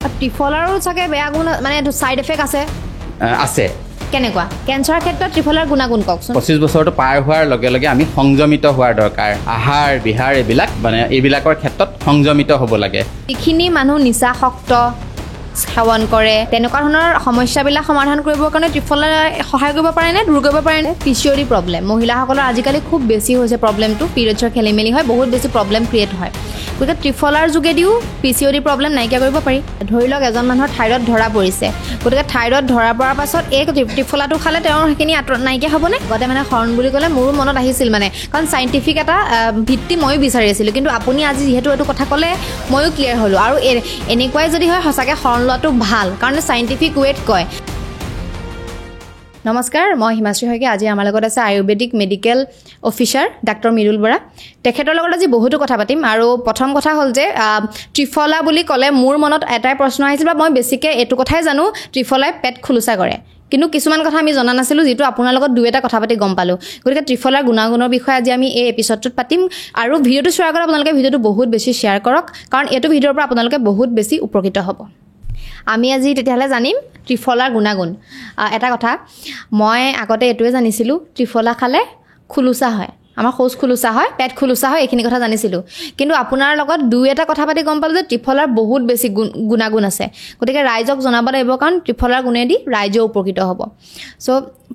ট্ৰিফলাৰো চাগে বেয়া গুণ মানে সাইড এফেক্ট আছে কেনেকুৱা কেঞ্চাৰৰ ক্ষেত্ৰত ট্ৰিফলাৰ গুণাগুণ কওকচোন 25 বছৰটো পাৰ হোৱাৰ লগে লগে আমি সংযমিত হোৱাৰ দৰকাৰ আহাৰ বিহাৰ এইবিলাকৰ ক্ষেত্ৰত সংযমিত হ'ব লাগে যিখিনি মানুহ নিচাসক্ত সেৱন কৰে তেনেকুৱা ধৰণৰ সমস্যাবিলাক সমাধান কৰিবৰ কাৰণে ট্ৰিফলাৰ সহায় কৰিব পাৰে নে দূৰ কৰিব পাৰে নে পিচিঅডি প্ৰব্লেম মহিলাসকলৰ আজিকালি খুব বেছি হৈছে প্ৰব্লেমটো পিৰিয়ডছৰ খেলিমেলি হয় বহুত বেছি প্ৰব্লেম ক্ৰিয়েট হয় গতিকে ট্ৰিফলাৰ যোগেদিও পিচিঅডি প্ৰব্লেম নাইকিয়া কৰিব পাৰি ধৰি লওক এজন মানুহৰ থাইৰয়ড ধৰা পৰিছে গতিকে থাইৰয়ড ধৰা পৰাৰ পাছত এই ট্ৰিফলাটো খালে তেওঁৰ সেইখিনি নাইকিয়া হ'বনে গতে মানে হৰণ বুলি ক'লে মোৰো মনত আহিছিল মানে কাৰণ চাইণ্টিফিক এটা ভিত্তি ময়ো বিচাৰি আছিলোঁ কিন্তু আপুনি আজি যিহেতু এইটো কথা ক'লে ময়ো ক্লিয়াৰ হ'লোঁ আৰু এনেকুৱাই যদি হয় সঁচাকৈ হৰণ লোৱাটো ভাল কাৰণ চাইণ্টিফিক ৱেট কয় নমস্কাৰ মই হিমাশ্ৰী হয়কে আজি আমাৰ লগত আছে ayurvedic medical officer doctor Mirul Bora তেখেতৰ লগত আজি বহুতো কথা পাতিম আৰু প্ৰথম কথা হ'ল যে ট্ৰিফলা বুলি ক'লে মোৰ মনত এটাই প্ৰশ্ন আহিছিল বা মই বেছিকৈ এইটো কথাই জানো ট্ৰিফলাই পেট খুলুচা কৰে কিন্তু কিছুমান কথা আমি জনা নাছিলোঁ যিটো আপোনাৰ লগত দুই এটা কথা পাতি গম পালোঁ গতিকে ট্ৰিফলাৰ গুণাগুণৰ বিষয়ে আজি আমি এই এপিছডটোত পাতিম আৰু ভিডিঅ'টো চোৱাৰ আগত আপোনালোকে ভিডিঅ'টো বহুত বেছি শ্বেয়াৰ কৰক কাৰণ এইটো ভিডিঅ'ৰ পৰা আপোনালোকে বহুত বেছি উপকৃত হ'ব আমি আজি তেতিয়াহ'লে জানিম ট্ৰিফলাৰ গুণাগুণ এটা কথা মই আগতে এইটোৱে জানিছিলোঁ ট্ৰিফলা খালে খুলুচা হয় আমাৰ শৌচ খুলুচা হয় পেট খুলুচা হয় এইখিনি কথা জানিছিলোঁ কিন্তু আপোনাৰ লগত দুই এটা কথা পাতি গম পালোঁ যে ট্ৰিফলাৰ বহুত বেছি গুণাগুণ আছে গতিকে ৰাইজক জনাব লাগিব কাৰণ ট্ৰিফলাৰ গুণেদি ৰাইজেও উপকৃত হ'ব চ'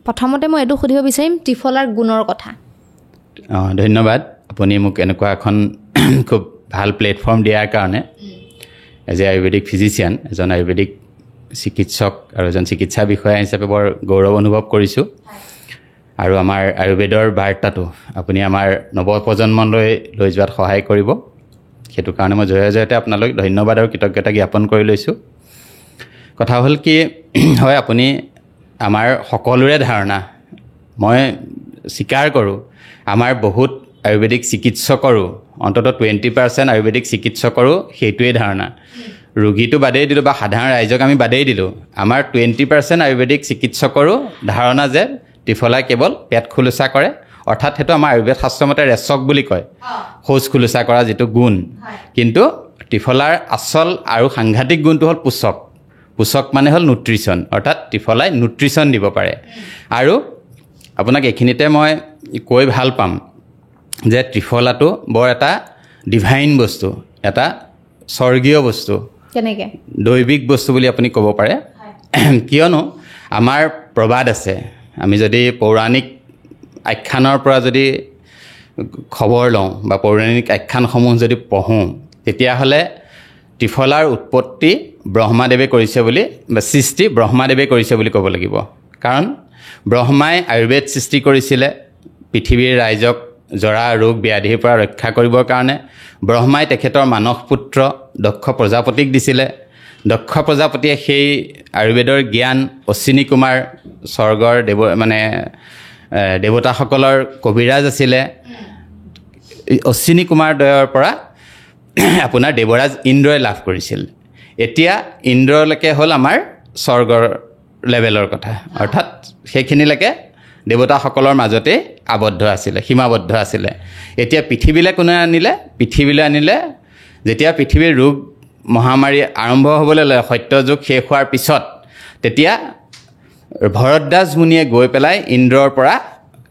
প্ৰথমতে মই এইটো সুধিব বিচাৰিম ট্ৰিফলাৰ গুণৰ কথা ধন্যবাদ আপুনি মোক এনেকুৱা এখন খুব ভাল প্লেটফৰ্ম দিয়াৰ কাৰণে এজ এ আয়ুৰ্বেদিক ফিজিচিয়ান এজন আয়ুৰ্বেদিক চিকিৎসক আৰু এজন চিকিৎসা বিষয়া হিচাপে বৰ গৌৰৱ অনুভৱ কৰিছোঁ আৰু আমাৰ আয়ুৰ্বেদৰ বাৰ্তাটো আপুনি আমাৰ নৱপ্ৰজন্মলৈ লৈ যোৱাত সহায় কৰিব সেইটো কাৰণে মই জয়তে আপোনালোক ধন্যবাদ আৰু কৃতজ্ঞতা জ্ঞাপন কৰি লৈছোঁ কথা হ'ল কি হয় আপুনি আমাৰ সকলোৰে ধাৰণা মই স্বীকাৰ কৰোঁ আমাৰ বহুত আয়ুৰ্বেদিক চিকিৎসকৰো অন্ততঃ 20% আয়ুৰ্বেদিক চিকিৎসকৰো সেইটোৱে ধাৰণা ৰোগীটো বাদেই দিলোঁ বা সাধাৰণ ৰাইজক আমি বাদেই দিলোঁ আমাৰ 20% আয়ুৰ্বেদিক চিকিৎসকৰো ধাৰণা যে ট্ৰিফলাই কেৱল পেট খুলুচা কৰে অৰ্থাৎ সেইটো আমাৰ আয়ুৰ্বেদ শাস্ত্ৰমতে ৰেচক বুলি কয় শৌচ খুলুচা কৰা যিটো গুণ কিন্তু ট্ৰিফলাৰ আচল আৰু সাংঘাতিক গুণটো হ'ল পোষক মানে হ'ল নিউট্ৰিশ্যন অৰ্থাৎ ট্ৰিফলাই নিউট্ৰিশ্যন দিব পাৰে আৰু আপোনাক এইখিনিতে মই কৈ ভাল পাম যে ট্ৰিফলাটো বৰ এটা ডিভাইন বস্তু এটা স্বৰ্গীয় বস্তু কেনেকৈ দৈবিক বস্তু বুলি আপুনি ক'ব পাৰে কিয়নো আমাৰ প্ৰবাদ আছে আমি যদি পৌৰাণিক আখ্যানৰ পৰা যদি খবৰ লওঁ বা পৌৰাণিক আখ্যানসমূহ যদি পঢ়োঁ তেতিয়াহ'লে ট্ৰিফলাৰ উৎপত্তি ব্ৰহ্মাদেৱে কৰিছে বুলি বা সৃষ্টি ব্ৰহ্মাদেৱে কৰিছে বুলি ক'ব লাগিব কাৰণ ব্ৰহ্মাই আয়ুৰ্বেদ সৃষ্টি কৰিছিলে পৃথিৱীৰ ৰাইজক জৰা ৰোগ ব্যাধিৰ পৰা ৰক্ষা কৰিবৰ কাৰণে ব্ৰহ্মাই তেখেতৰ মানস পুত্ৰ দক্ষ প্ৰজাপতিক দিছিলে দক্ষ প্ৰজাপতিয়ে সেই আয়ুৰ্বেদৰ জ্ঞান অশ্বিনী কুমাৰ স্বৰ্গৰ দেৱতাসকলৰ কবিৰাজ আছিলে অশ্বিনী কুমাৰ দ্বয়ৰ পৰা আপোনাৰ দেৱৰাজ ইন্দ্ৰই লাভ কৰিছিল এতিয়া ইন্দ্ৰলৈকে হ'ল আমাৰ স্বৰ্গৰ লেভেলৰ কথা অৰ্থাৎ সেইখিনিলৈকে দেৱতাসকলৰ মাজতে আবদ্ধ আছিলে সীমাবদ্ধ আছিলে এতিয়া পৃথিৱীলৈ কোনে আনিলে যেতিয়া পৃথিৱীৰ ৰোগ মহামাৰী আৰম্ভ হ'বলৈ লয় সত্যযুগ শেষ হোৱাৰ পিছত তেতিয়া ভৰদ্বাজ মুনিয়ে গৈ পেলাই ইন্দ্ৰৰ পৰা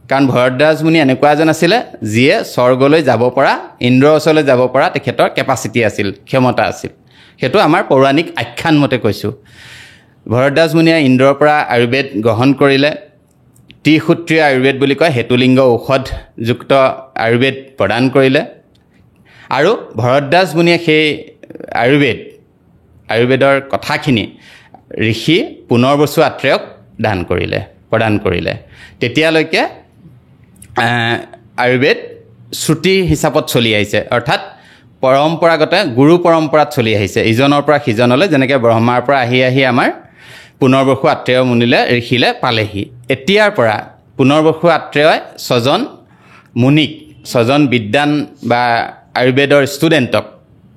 কাৰণ ভৰদ্বাজ মুনি এনেকুৱা এজন আছিলে যিয়ে স্বৰ্গলৈ যাব পৰা ইন্দ্ৰৰ ওচৰলৈ যাব পৰা তেখেতৰ কেপাচিটি আছিল ক্ষমতা আছিল সেইটো আমাৰ পৌৰাণিক আখ্যান মতে কৈছোঁ ভৰদ্বাজ মুনিয়ে ইন্দ্ৰৰ পৰা আয়ুৰ্বেদ গ্ৰহণ কৰিলে ত্ৰিসূত্ৰীয় আয়ুৰ্বেদ বুলি কয় হেতুলিংগ ঔষধযুক্ত আয়ুৰ্বেদ প্ৰদান কৰিলে আৰু ভৰদ্বাজ মুনিয়ে সেই আয়ুৰ্বেদৰ কথাখিনি ঋষি পুনৰবসু আত্ৰেয়ক প্ৰদান কৰিলে তেতিয়ালৈকে আয়ুৰ্বেদ শ্ৰুতি হিচাপত চলি আহিছে অৰ্থাৎ পৰম্পৰাগত গুৰু পৰম্পৰাত চলি আহিছে ইজনৰ পৰা সিজনলৈ যেনেকৈ ব্ৰহ্মাৰ পৰা আহি আমাৰ পুনৰবসু আত্ৰেয় মুনিলে ঋষিলে পালেহি এতিয়াৰ পৰা পুনৰবসু আত্ৰেয়ই ছজন বিদ্যান বা আয়ুৰ্বেদৰ ষ্টুডেণ্টক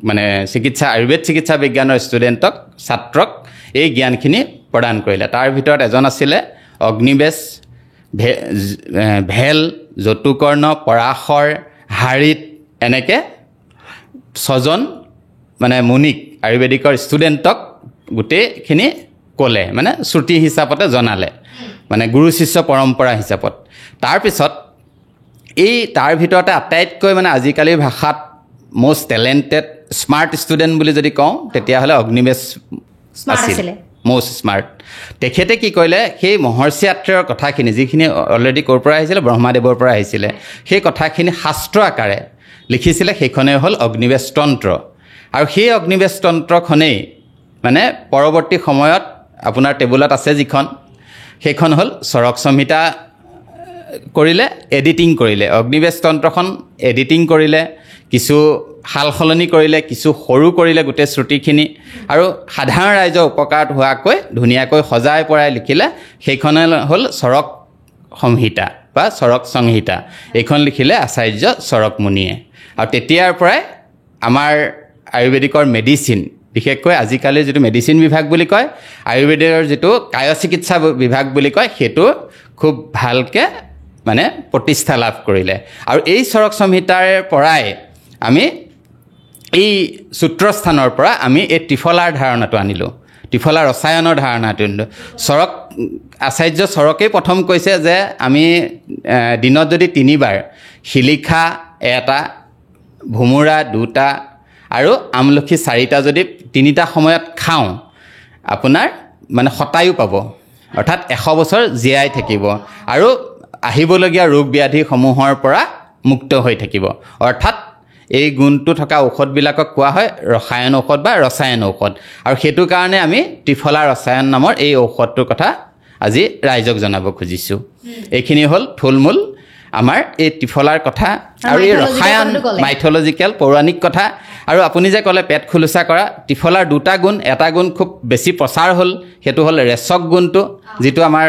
মানে আয়ুৰ্বেদ চিকিৎসা বিজ্ঞানৰ ষ্টুডেণ্টক ছাত্ৰক এই জ্ঞানখিনি প্ৰদান কৰিলে তাৰ ভিতৰত এজন আছিলে অগ্নিবেশ ভেল যতুকৰ্ণ পৰাশৰ হাৰিত এনেকৈ ছজন মানে মুনিক আয়ুৰ্বেদিকৰ ষ্টুডেণ্টক গোটেইখিনি ক'লে মানে শ্ৰুতি হিচাপতে জনালে মানে গুৰু শিষ্য পৰম্পৰা হিচাপত তাৰপিছত তাৰ ভিতৰতে আটাইতকৈ মানে আজিকালিৰ ভাষাত most talented smart student বুলি যদি কওঁ তেতিয়াহ'লে অগ্নিবেশ আছিল most smart তেখেতে কি কৰিলে সেই মহৰ্ষি আত্ৰেয়ৰ কথাখিনি যিখিনি অলৰেডি ক'ৰ পৰা আহিছিলে ব্ৰহ্মাদেৱৰ পৰা আহিছিলে সেই কথাখিনি শাস্ত্ৰ আকাৰে লিখিছিলে সেইখনে হ'ল অগ্নিবেশ তন্ত্ৰ আৰু সেই অগ্নিবেশ তন্ত্ৰখনেই মানে পৰৱৰ্তী সময়ত আপোনাৰ টেবুলত আছে যিখন সেইখন হ'ল চৰক সংহিতা কৰিলে এডিটিং কৰিলে অগ্নিবেশ তন্ত্ৰখন এডিটিং কৰিলে কিছু হাল সলনি কৰিলে কিছু সৰু কৰিলে গোটেই শ্ৰুতিখিনি আৰু সাধাৰণ ৰাইজৰ উপকাৰত হোৱাকৈ ধুনীয়াকৈ সজাই পৰাই লিখিলে সেইখনে হ'ল চৰক সংহিতা বা চৰক সংহিতা এইখন লিখিলে আচাৰ্য চৰক মুনিয়ে আৰু তেতিয়াৰ পৰাই আমাৰ আয়ুৰ্বেদিকৰ মেডিচিন বিশেষকৈ আজিকালি যিটো মেডিচিন বিভাগ বুলি কয় আয়ুৰ্বেদৰ যিটো কায় চিকিৎসা বিভাগ বুলি কয় সেইটো খুব ভালকৈ মানে প্ৰতিষ্ঠা লাভ কৰিলে আৰু এই চৰক সংহিতাৰ পৰাই আমি এই সূত্ৰস্থানৰ পৰা আমি এই ত্ৰিফলাৰ ধাৰণাটো আনিলোঁ ত্ৰিফলা ৰসায়নৰ ধাৰণাটো আনিলোঁ চৰক আচাৰ্য চৰকেই প্ৰথম কৈছে যে আমি দিনত যদি 3 বাৰ শিলিখা 1টা ভুমুৰা 2টা আৰু আমলখি 4টা যদি 3টা সময়ত খাওঁ আপোনাৰ মানে শতায়ু পাব অৰ্থাৎ 100 বছৰ জীয়াই থাকিব আৰু আহিবলগীয়া ৰোগ ব্যাধিসমূহৰ পৰা মুক্ত হৈ থাকিব অৰ্থাৎ এই গুণটো থকা ঔষধবিলাকক কোৱা হয় ৰসায়ন ঔষধ বা ৰসায়ন ঔষধ আৰু সেইটো কাৰণে আমি ত্ৰিফলা ৰসায়ন নামৰ এই ঔষধটোৰ কথা আজি ৰাইজক জনাব খুজিছোঁ এইখিনি হ'ল থুলমূল আমাৰ এই ত্ৰিফলাৰ কথা আৰু এই ৰসায়ন মাইথলজিকেল পৌৰাণিক কথা আৰু আপুনি যে ক'লে পেট খুলুচা কৰা ত্ৰিফলাৰ 2টা গুণ এটা গুণ খুব বেছি প্ৰচাৰ হ'ল সেইটো হ'ল ৰেচক গুণটো যিটো আমাৰ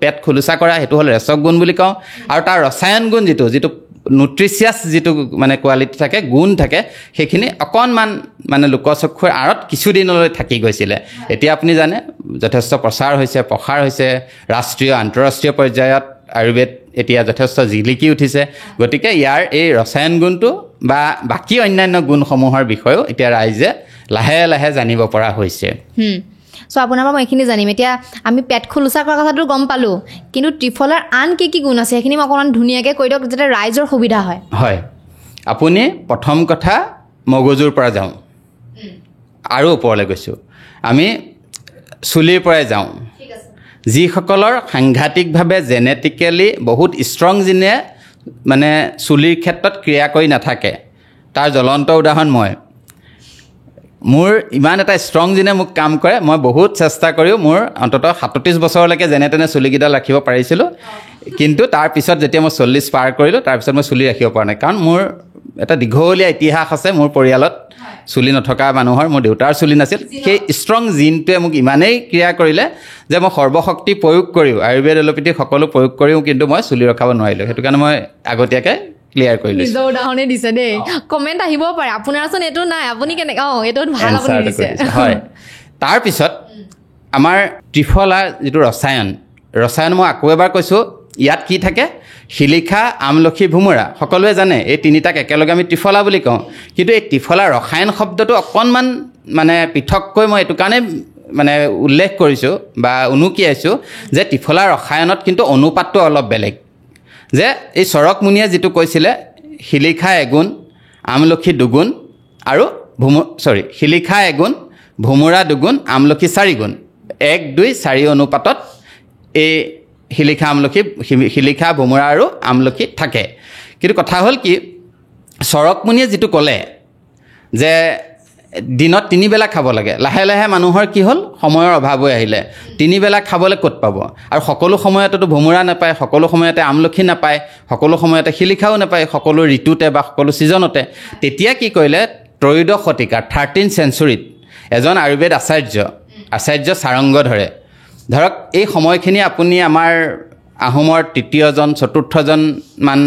পেট খুলুচা কৰা সেইটো হ'ল ৰেচক গুণ বুলি কওঁ আৰু তাৰ ৰসায়ন গুণ যিটো নিউট্ৰিচিয়াছ যিটো মানে কোৱালিটি থাকে গুণ থাকে সেইখিনি অকণমান মানে লোকচক্ষুৰ আঁৰত কিছুদিনলৈ থাকি গৈছিলে এতিয়া আপুনি জানে যথেষ্ট প্ৰচাৰ হৈছে প্ৰসাৰ হৈছে ৰাষ্ট্ৰীয় আন্তঃৰাষ্ট্ৰীয় পৰ্যায়ত আয়ুৰ্বেদ এতিয়া যথেষ্ট জিলিকি উঠিছে গতিকে ইয়াৰ এই ৰসায়ন গুণটো বা বাকী অন্যান্য গুণসমূহৰ বিষয়েও এতিয়া ৰাইজে লাহে লাহে জানিব পৰা হৈছে সো আপোনাৰ পৰা মই এইখিনি জানিম এতিয়া আমি পেট খুলুচা কৰা কথাটো গম পালোঁ কিন্তু ত্ৰিফলাৰ আন কি গুণ আছে সেইখিনি মই অকণমান ধুনীয়াকৈ কৈ দিয়ক যাতে ৰাইজৰ সুবিধা হয় হয় আপুনি প্ৰথম কথা মগজুৰ পৰা যাওঁ আৰু ওপৰলৈ গৈছোঁ আমি চুলিৰ পৰাই যাওঁ যিসকলৰ সাংঘাতিকভাৱে জেনেটিকেলি বহুত ষ্ট্ৰং জিনে মানে চুলিৰ ক্ষেত্ৰত ক্ৰিয়া কৰি নাথাকে তাৰ জ্বলন্ত উদাহৰণ মই মোৰ ইমান এটা ষ্ট্ৰং জিনে মোক কাম কৰে মই বহুত চেষ্টা কৰিও মোৰ অন্ততঃ 37 বছৰলৈকে যেনে তেনে চুলিকেইডাল ৰাখিব পাৰিছিলোঁ কিন্তু তাৰপিছত যেতিয়া মই 40 পাৰ কৰিলোঁ তাৰপিছত মই চুলি ৰাখিব পৰা নাই কাৰণ মোৰ এটা দীঘলীয়া ইতিহাস আছে মোৰ পৰিয়ালত চুলি নথকা মানুহৰ মোৰ দেউতাৰ চুলি নাছিল সেই ষ্ট্ৰং জিনটোৱে মোক ইমানেই ক্ৰিয়া কৰিলে যে মই সৰ্বশক্তি প্ৰয়োগ কৰিও আয়ুৰ্বেদ এলোপেথি সকলো প্ৰয়োগ কৰিও কিন্তু মই চুলি ৰখাব নোৱাৰিলোঁ সেইটো কাৰণে মই আগতীয়াকৈ ক্লিয়াৰ কৰি লৈছোঁ নিজৰ উদাহৰণে দিছে দেই কমেণ্ট আহিব পাৰে আপোনাৰচোন এইটো নাই আপুনি কেনেকৈ এইটো ভাল আপুনি দিছে হয় তাৰপিছত আমাৰ ত্ৰিফলা যিটো ৰসায়ন মই আকৌ এবাৰ কৈছোঁ ইয়াত কি থাকে শিলিখা আমলখি ভুমুৰা সকলোৱে জানে এই 3টাক একেলগে আমি ত্ৰিফলা বুলি কওঁ কিন্তু এই ত্ৰিফলা ৰসায়ন শব্দটো অকণমান মানে পৃথককৈ মই এইটো কাৰণে মানে উল্লেখ কৰিছোঁ বা উনুকিয়াইছোঁ যে ত্ৰিফলা ৰসায়নত কিন্তু অনুপাতটো অলপ বেলেগ যে এই চৰক মুনিয়ে যিটো কৈছিলে শিলিখা 1 গুণ আমলখি 2 গুণ আৰু শিলিখা 1 গুণ ভুমুৰা 2 গুণ আমলখি 4 গুণ 1, 2, 4 অনুপাতত এই শিলিখা ভুমুৰা আৰু আমলখি থাকে কিন্তু কথা হ'ল কি চৰক মুনিয়ে যিটো ক'লে যে দিনত 3 বেলা খাব লাগে লাহে লাহে মানুহৰ কি হ'ল সময়ৰ অভাৱ হৈ আহিলে 3 বেলা খাবলৈ ক'ত পাব আৰু সকলো সময়তেতো ভুমুৰা নাপায় সকলো সময়তে আমলখি নাপায় সকলো সময়তে শিলিখাও নাপায় সকলো ঋতুতে বা সকলো ছিজনতে তেতিয়া কি কৰিলে ত্ৰয়োদশ শতিকাৰ 13th চেঞ্চুৰীত এজন আয়ুৰ্বেদ আচাৰ্য চাৰংগধৰে ধৰক এই সময়খিনি আপুনি আমাৰ আহোমৰ 3য়জন 4ৰ্থজন মান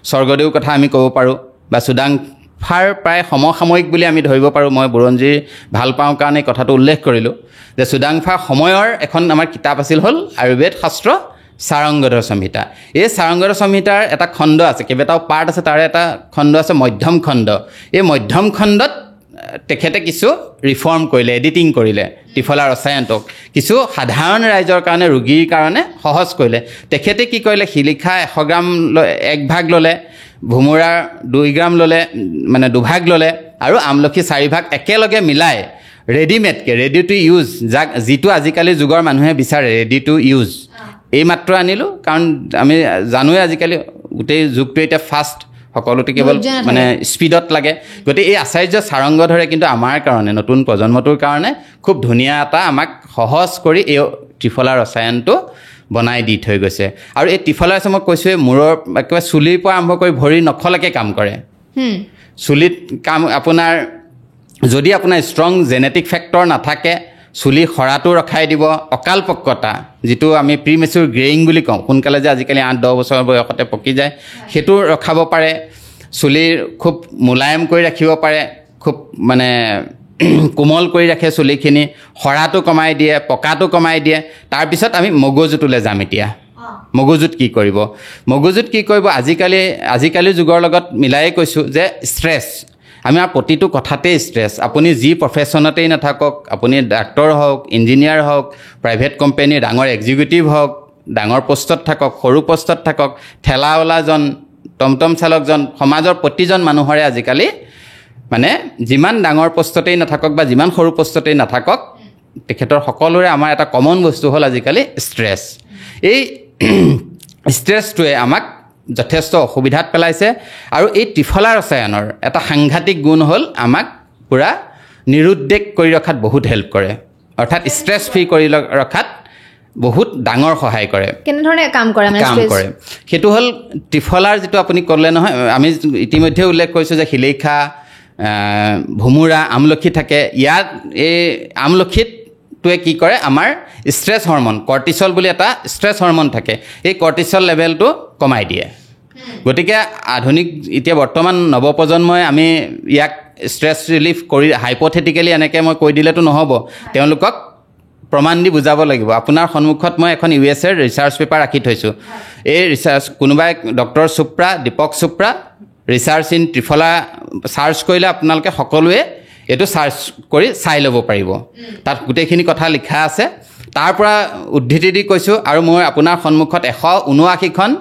স্বৰ্গদেউৰ কথা আমি ক'ব পাৰোঁ বা চুডাংফাৰ প্ৰায় সমসাময়িক বুলি আমি ধৰিব পাৰোঁ মই বুৰঞ্জী ভাল পাওঁ কাৰণে কথাটো উল্লেখ কৰিলোঁ যে চুডাংফাৰ সময়ৰ এখন আমাৰ কিতাপ আছিল হ'ল আয়ুৰ্বেদ শাস্ত্ৰ চাৰংগধৰ সংহিতা এই চাৰংগধৰ সংহিতাৰ এটা খণ্ড আছে কেইবাটাও পাৰ্ট আছে তাৰে এটা খণ্ড আছে মধ্যম খণ্ড এই মধ্যম খণ্ডত তেখেতে কিছু ৰিফৰ্ম কৰিলে, এডিটিং কৰিলে ত্ৰিফলা ৰসায়নটোক, কিছু সাধাৰণ ৰাইজৰ কাৰণে, ৰোগীৰ কাৰণে সহজ কৰিলে। তেখেতে কি কৰিলে, শিলিখা 100 গ্ৰাম 1 ভাগ ল'লে, ভোমোৰা 2 গ্ৰাম ল'লে, মানে 2 ভাগ ল'লে, আৰু আমলখি 4 ভাগ একেলগে মিলাই ৰেডিমেডকৈ, ৰেডি টু ইউজ, যিটো আজিকালি যুগৰ মানুহে বিচাৰে, ৰেডি টু ইউজ, এই মাত্ৰ আনিলোঁ। কাৰণ আমি জানোৱে আজিকালি গোটেই যুগটো এতিয়া ফাষ্ট, সকলোতে কেৱল মানে স্পীডত লাগে। গতিকে এই আচাৰ্য চাৰংগধৰে কিন্তু আমাৰ কাৰণে, নতুন প্ৰজন্মটোৰ কাৰণে খুব ধুনীয়া এটা আমাক সহজ কৰি এই ত্ৰিফলা ৰসায়নটো বনাই দি থৈ গৈছে। আৰু এই ত্ৰিফলা ৰসায়ন মই কৈছোঁৱে, মূৰৰ একেবাৰে চুলিৰ পৰা আৰম্ভ কৰি ভৰিৰ নখলৈকে কাম কৰে। চুলিত কাম, আপোনাৰ যদি আপোনাৰ ষ্ট্ৰং জেনেটিক ফেক্টৰ নাথাকে, চুলি সৰাটো ৰখাই দিব, অকালপক্কতা যিটো আমি প্ৰিমেচুৰ গ্ৰেইং বুলি কওঁ, সোনকালে যে আজিকালি 8-10 বছৰ বয়সতে পকি যায়, সেইটো ৰখাব পাৰে। চুলিৰ খুব মোলায়েম কৰি ৰাখিব পাৰে, খুব মানে কোমল কৰি ৰাখে চুলিখিনি, সৰাটো কমাই দিয়ে, পকাটো কমাই দিয়ে। তাৰপিছত আমি মগজুটোলৈ যাম এতিয়া। মগজুত কি কৰিব? মগজুত কি কৰিব, আজিকালিৰ যুগৰ লগত মিলাই কৈছোঁ যে ষ্ট্ৰেছ, আমাৰ প্ৰতিটো কথাতেই ষ্ট্ৰেছ। আপুনি যি প্ৰফেশ্যনতেই নাথাকক, আপুনি ডাক্তৰ হওক, ইঞ্জিনিয়াৰ হওক, প্ৰাইভেট কোম্পানীৰ ডাঙৰ এক্সিকিউটিভ হওক, ডাঙৰ পষ্টত থাকক, সৰু পষ্টত থাকক, ঠেলাৱালাজন, টমটম চালকজন, সমাজৰ প্ৰতিজন মানুহৰে আজিকালি মানে যিমান ডাঙৰ পষ্টতেই নাথাকক বা যিমান সৰু পষ্টতেই নাথাকক, তেখেতৰ সকলোৰে আমাৰ এটা কমন বস্তু হ'ল আজিকালি ষ্ট্ৰেছ। এই ষ্ট্ৰেছটোৱে আমাক যথেষ্ট অসুবিধাত পেলাইছে। আৰু এই ত্ৰিফলা ৰসায়নৰ এটা সাংঘাতিক গুণ হ'ল আমাক পূৰা নিৰুদ্বেগ কৰি ৰখাত বহুত হেল্প কৰে, অৰ্থাৎ ষ্ট্ৰেছ ফ্ৰী কৰি ৰখাত বহুত ডাঙৰ সহায় কৰে। কেনেধৰণে কাম কৰে? সেইটো হ'ল ত্ৰিফলাৰ যিটো আপুনি ক'লে নহয়, আমি ইতিমধ্যে উল্লেখ কৰিছোঁ যে শিলিখা, ভোমোৰা, আমলখি থাকে। ইয়াত এই আমলখিটোৱে কি কৰে, আমাৰ ষ্ট্ৰেছ হৰমন কৰ্টিচল বুলি এটা ষ্ট্ৰেছ হৰমন থাকে, এই কৰ্টিচল লেভেলটো কমাই দিয়ে। গতিকে আধুনিক এতিয়া বৰ্তমান নৱপ্ৰজন্মই আমি ইয়াক ষ্ট্ৰেছ ৰিলিফ কৰি হাইপথেটিকেলি এনেকৈ মই কৈ দিলেতো নহ'ব, তেওঁলোকক প্ৰমাণ দি বুজাব লাগিব। আপোনাৰ সন্মুখত মই এখন USA ৰিচাৰ্চ পেপাৰ ৰাখি থৈছোঁ। এই ৰিচাৰ্চ কোনোবাই doctor Chopra, Deepak Chopra research in Triphala search কৰিলে আপোনালোকে সকলোৱে এইটো চাৰ্চ কৰি চাই ল'ব পাৰিব। তাত গোটেইখিনি কথা লিখা আছে, তাৰ পৰা উদ্ধৃতি দি কৈছোঁ। আৰু মই আপোনাৰ সন্মুখত 179খন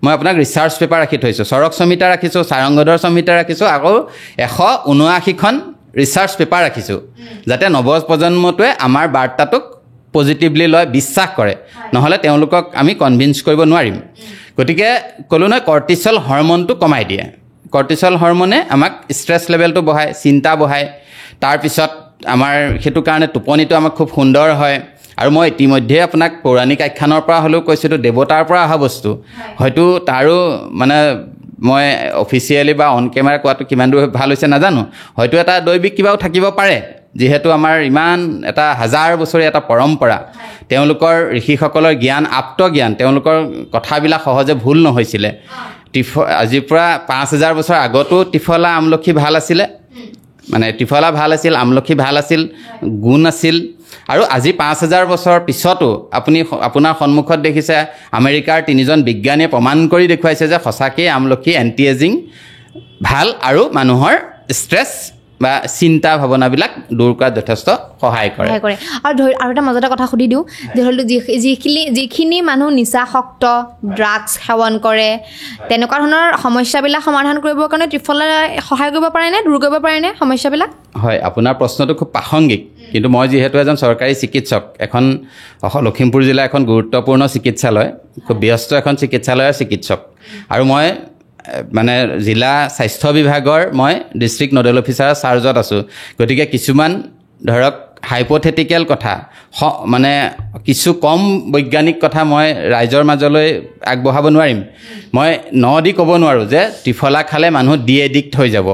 মই আপোনাক ৰিচাৰ্চ পেপাৰ ৰাখি থৈছোঁ। চৰক সংহিতা ৰাখিছোঁ, চাৰংগধৰ সংহিতা ৰাখিছোঁ, আকৌ 179খন ৰিচাৰ্চ পেপাৰ ৰাখিছোঁ, যাতে নৱপ্ৰজন্মটোৱে আমাৰ বাৰ্তাটোক পজিটিভলি লয়, বিশ্বাস কৰে, নহ'লে তেওঁলোকক আমি কনভিন্স কৰিব নোৱাৰিম। গতিকে ক'লোঁ নহয়, কৰ্টিচল হৰমনটো কমাই দিয়ে। কৰ্টিচল হৰমনে আমাক ষ্ট্ৰেছ লেভেলটো বঢ়ায়, চিন্তা বঢ়ায়। তাৰপিছত আমাৰ সেইটো কাৰণে টোপনিটো আমাক খুব সুন্দৰ হয়। আৰু মই ইতিমধ্যে আপোনাক পৌৰাণিক আখ্যানৰ পৰা হ'লেও কৈছোঁ, এইটো দেৱতাৰ পৰা অহা বস্তু। হয়তো তাৰো মানে মই অফিচিয়েলি বা অন কেমেৰা কোৱাটো কিমান দূৰ ভাল হৈছে নাজানো, হয়তো এটা দৈবিক কিবাও থাকিব পাৰে, যিহেতু আমাৰ ইমান এটা 1000 বছৰীয়া এটা পৰম্পৰা, তেওঁলোকৰ ঋষিসকলৰ জ্ঞান, আপ্তজ্ঞান, তেওঁলোকৰ কথাবিলাক সহজে ভুল নহৈছিলে। আজিৰ পৰা 5000 বছৰ আগতো ত্ৰিফলা আমলখি ভাল আছিলে, মানে ত্ৰিফলা ভাল আছিল, আমলখি ভাল আছিল, গুণ আছিল। আৰু আজি 5000 বছৰ পিছতো আপুনি আপোনাৰ সন্মুখত দেখিছে, আমেৰিকাৰ 3জন বিজ্ঞানীয়ে প্ৰমাণ কৰি দেখুৱাইছে যে সঁচাকৈ আমলখি এণ্টি এজিং ভাল আৰু মানুহৰ ষ্ট্ৰেছ বা চিন্তা ভাৱনাবিলাক দূৰ কৰাত যথেষ্ট সহায় কৰে। আৰু এটা মাজতে কথা সুধি দিওঁ, যে ধৰি লওক যিখিনি মানুহ নিচাসক্ত, ড্ৰাগছ সেৱন কৰে, তেনেকুৱা ধৰণৰ সমস্যাবিলাক সমাধান কৰিবৰ কাৰণে ত্ৰিফলাই সহায় কৰিব পাৰেনে, দূৰ কৰিব পাৰেনে সমস্যাবিলাক? হয়, আপোনাৰ প্ৰশ্নটো খুব প্ৰাসংগিক। কিন্তু মই যিহেতু এজন চৰকাৰী চিকিৎসক, এখন লখিমপুৰ জিলা এখন গুৰুত্বপূৰ্ণ চিকিৎসালয়, খুব ব্যস্ত এখন চিকিৎসালয়ৰ চিকিৎসক, আৰু মই মানে জিলা স্বাস্থ্য বিভাগৰ মই ডিষ্ট্ৰিক্ট নডেল অফিচাৰৰ চাৰ্জত আছোঁ। গতিকে কিছুমান ধৰক হাইপথেটিকেল কথা, মানে কিছু কম বৈজ্ঞানিক কথা মই ৰাইজৰ মাজলৈ আগবঢ়াব নোৱাৰিম। মই দি ক'ব নোৱাৰোঁ যে ত্ৰিফলা খালে মানুহ এডিক্ট হৈ যাব।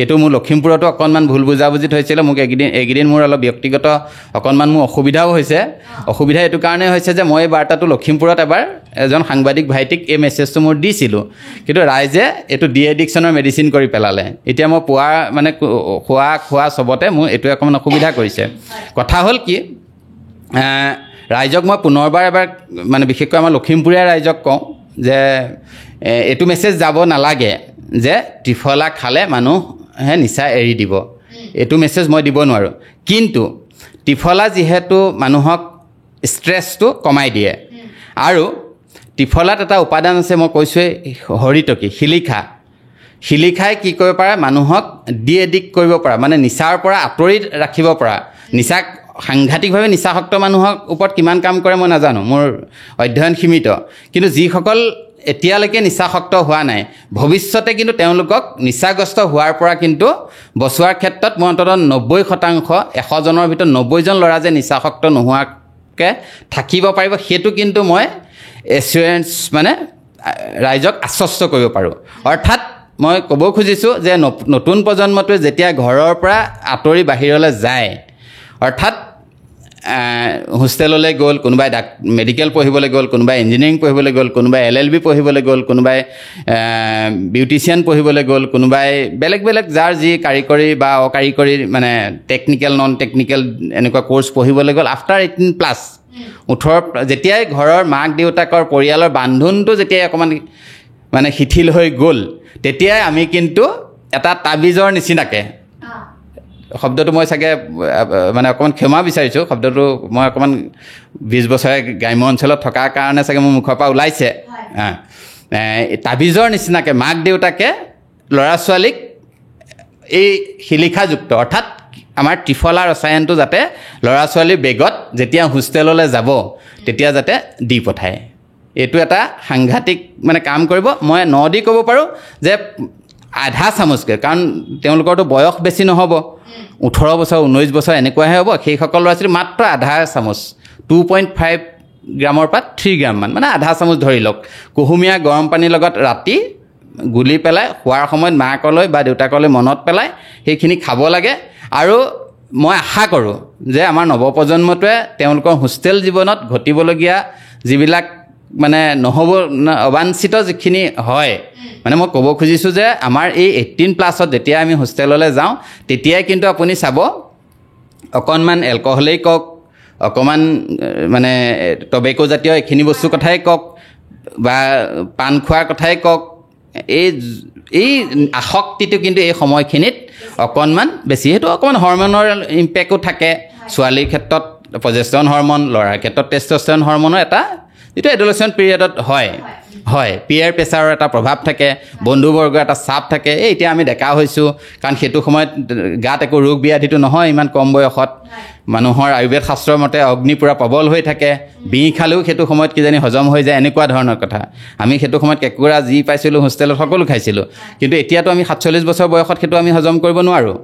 এইটো মোৰ লখিমপুৰতো অকণমান ভুল বুজাবুজি হৈছিলে। মোক এইকেইদিন মোৰ অলপ ব্যক্তিগত অকণমান মোৰ অসুবিধাও হৈছে। অসুবিধা এইটো কাৰণে হৈছে যে মই এই বাৰ্তাটো লখিমপুৰত এবাৰ এজন সাংবাদিক ভাইটিক এই মেছেজটো মোৰ দিছিলোঁ, কিন্তু ৰাইজে এইটো এডিকশ্যনৰ মেডিচিন কৰি পেলালে। এতিয়া মই পোৱা মানে খোৱা চবতে মোৰ এইটোৱে অকণমান অসুবিধা কৰিছে। কথা হ'ল কি, ৰাইজক মই পুনৰবাৰ এবাৰ মানে বিশেষকৈ আমাৰ লখিমপুৰীয়া ৰাইজক কওঁ যে এইটো মেছেজ যাব নালাগে যে ত্ৰিফলা খালে মানুহে নিচা এৰি দিব। এইটো মেছেজ মই দিব নোৱাৰোঁ কিন্তু ত্ৰিফলা যিহেতু মানুহক ষ্ট্ৰেছটো কমাই দিয়ে আৰু ত্ৰিফলাত এটা উপাদান আছে মই কৈছোঁৱেই হৰিতকী শিলিখাই কি কৰিব পাৰে মানুহক ডি এডিক্ট কৰিব পৰা মানে নিচাৰ পৰা আঁতৰি ৰাখিব পৰা নিচাক সাংঘাতিকভাৱে নিচাসক্ত মানুহৰ ওপৰত কিমান কাম কৰে মই নাজানো মোৰ অধ্যয়ন সীমিত কিন্তু যিসকল এতিয়ালৈকে নিচাসক্ত হোৱা নাই ভৱিষ্যতে কিন্তু তেওঁলোকক নিচাগ্ৰস্ত হোৱাৰ পৰা কিন্তু বচোৱাৰ ক্ষেত্ৰত মই অন্ততঃ 90% 100 জনৰ ভিতৰত 90 জন ল'ৰা যে নিচাসক্ত নোহোৱাকৈ থাকিব পাৰিব সেইটো কিন্তু মই এছুৰেঞ্চ মানে ৰাইজক আশ্বস্ত কৰিব পাৰোঁ অৰ্থাৎ মই ক'ব খুজিছোঁ যে নতুন প্ৰজন্মটোৱে যেতিয়া ঘৰৰ পৰা আঁতৰি বাহিৰলৈ যায় অৰ্থাৎ হোষ্টেললৈ গ'ল কোনোবাই মেডিকেল পঢ়িবলৈ গ'ল কোনোবাই ইঞ্জিনিয়াৰিং পঢ়িবলৈ গ'ল কোনোবাই LLB পঢ়িবলৈ গ'ল কোনোবাই বিউটিচিয়ান পঢ়িবলৈ গ'ল কোনোবাই বেলেগ যাৰ যি কাৰিকৰী বা অকাৰিকৰী মানে টেকনিকেল নন টেকনিকেল এনেকুৱা কোৰ্চ পঢ়িবলৈ গ'ল আফটাৰ 18+ 18 যেতিয়াই ঘৰৰ মাক দেউতাকৰ পৰিয়ালৰ বান্ধোনটো যেতিয়াই অকণমান মানে শিথিল হৈ গ'ল তেতিয়াই আমি কিন্তু এটা তাবিজৰ নিচিনাকৈ শব্দটো মই চাগে মানে অকণমান ক্ষমা বিচাৰিছোঁ শব্দটো মই অকণমান 20 বছৰে গ্ৰাম্য অঞ্চলত থকাৰ কাৰণে চাগে মোৰ মুখৰ পৰা ওলাইছে তাবিজৰ নিচিনাকৈ মাক দেউতাকে ল'ৰা ছোৱালীক এই শিলিখাযুক্ত অৰ্থাৎ আমাৰ ত্ৰিফলা ৰসায়নটো যাতে ল'ৰা ছোৱালীৰ বেগত যেতিয়া হোষ্টেললৈ যাব তেতিয়া যাতে দি পঠায় এইটো এটা সাংঘাতিক মানে কাম কৰিব মই দি ক'ব পাৰোঁ যে আধা চামুচকৈ কাৰণ তেওঁলোকৰতো বয়স বেছি নহ'ব 18 বছৰ 19 বছৰ এনেকুৱাহে হ'ব সেইসকল ল'ৰা ছোৱালী মাত্ৰ আধা চামুচ 2.5 গ্ৰামৰ পৰা 3 গ্ৰাম মানে আধা চামুচ ধৰি লওক কুহুমীয়া গৰম পানীৰ লগত ৰাতি গুলি পেলাই খোৱাৰ সময়ত মাকলৈ বা দেউতাকলৈ মনত পেলাই সেইখিনি খাব লাগে আৰু মই আশা কৰোঁ যে আমাৰ নৱপ্ৰজন্মটোৱে তেওঁলোকৰ হোষ্টেল জীৱনত ঘটিবলগীয়া যিবিলাক মানে নহ'ব অবাঞ্ছিত যিখিনি হয় মানে মই ক'ব খুজিছোঁ যে আমাৰ এই 18+ যেতিয়া আমি হোষ্টেললৈ যাওঁ তেতিয়াই কিন্তু আপুনি চাব অকণমান এলকহলেই কওক অকণমান মানে টবেকো জাতীয় এইখিনি বস্তুৰ কথাই কওক বা পাণ খোৱাৰ কথাই কওক এই আসক্তিটো কিন্তু এই সময়খিনিত অকণমান বেছি সেইটো অকণমান হৰমনৰ ইম্পেক্টো থাকে ছোৱালীৰ ক্ষেত্ৰত প্ৰজেষ্টন হৰমন ল'ৰাৰ ক্ষেত্ৰত টেষ্টষ্টেৰন হৰমনৰ এটা যিটো এডলেচেণ্ট পিৰিয়ডত হয় পিয়াৰ প্ৰেছাৰৰ এটা প্ৰভাৱ থাকে বন্ধুবৰ্গৰ এটা চাপ থাকে এতিয়া আমি ডেকা হৈছোঁ কাৰণ সেইটো সময়ত গাত একো ৰোগ ব্যাধিটো নহয় ইমান কম বয়সত মানুহৰ আয়ুৰ্বেদ শাস্ত্ৰৰ মতে অগ্নি পূৰা প্ৰবল হৈ থাকে বিষ খালেও সেইটো সময়ত কিজানি হজম হৈ যায় এনেকুৱা ধৰণৰ কথা আমি সেইটো সময়ত কেঁকুৰা যি পাইছিলোঁ হোষ্টেলত সকলো খাইছিলোঁ কিন্তু এতিয়াতো আমি 47 বছৰ বয়সত সেইটো আমি হজম কৰিব নোৱাৰোঁ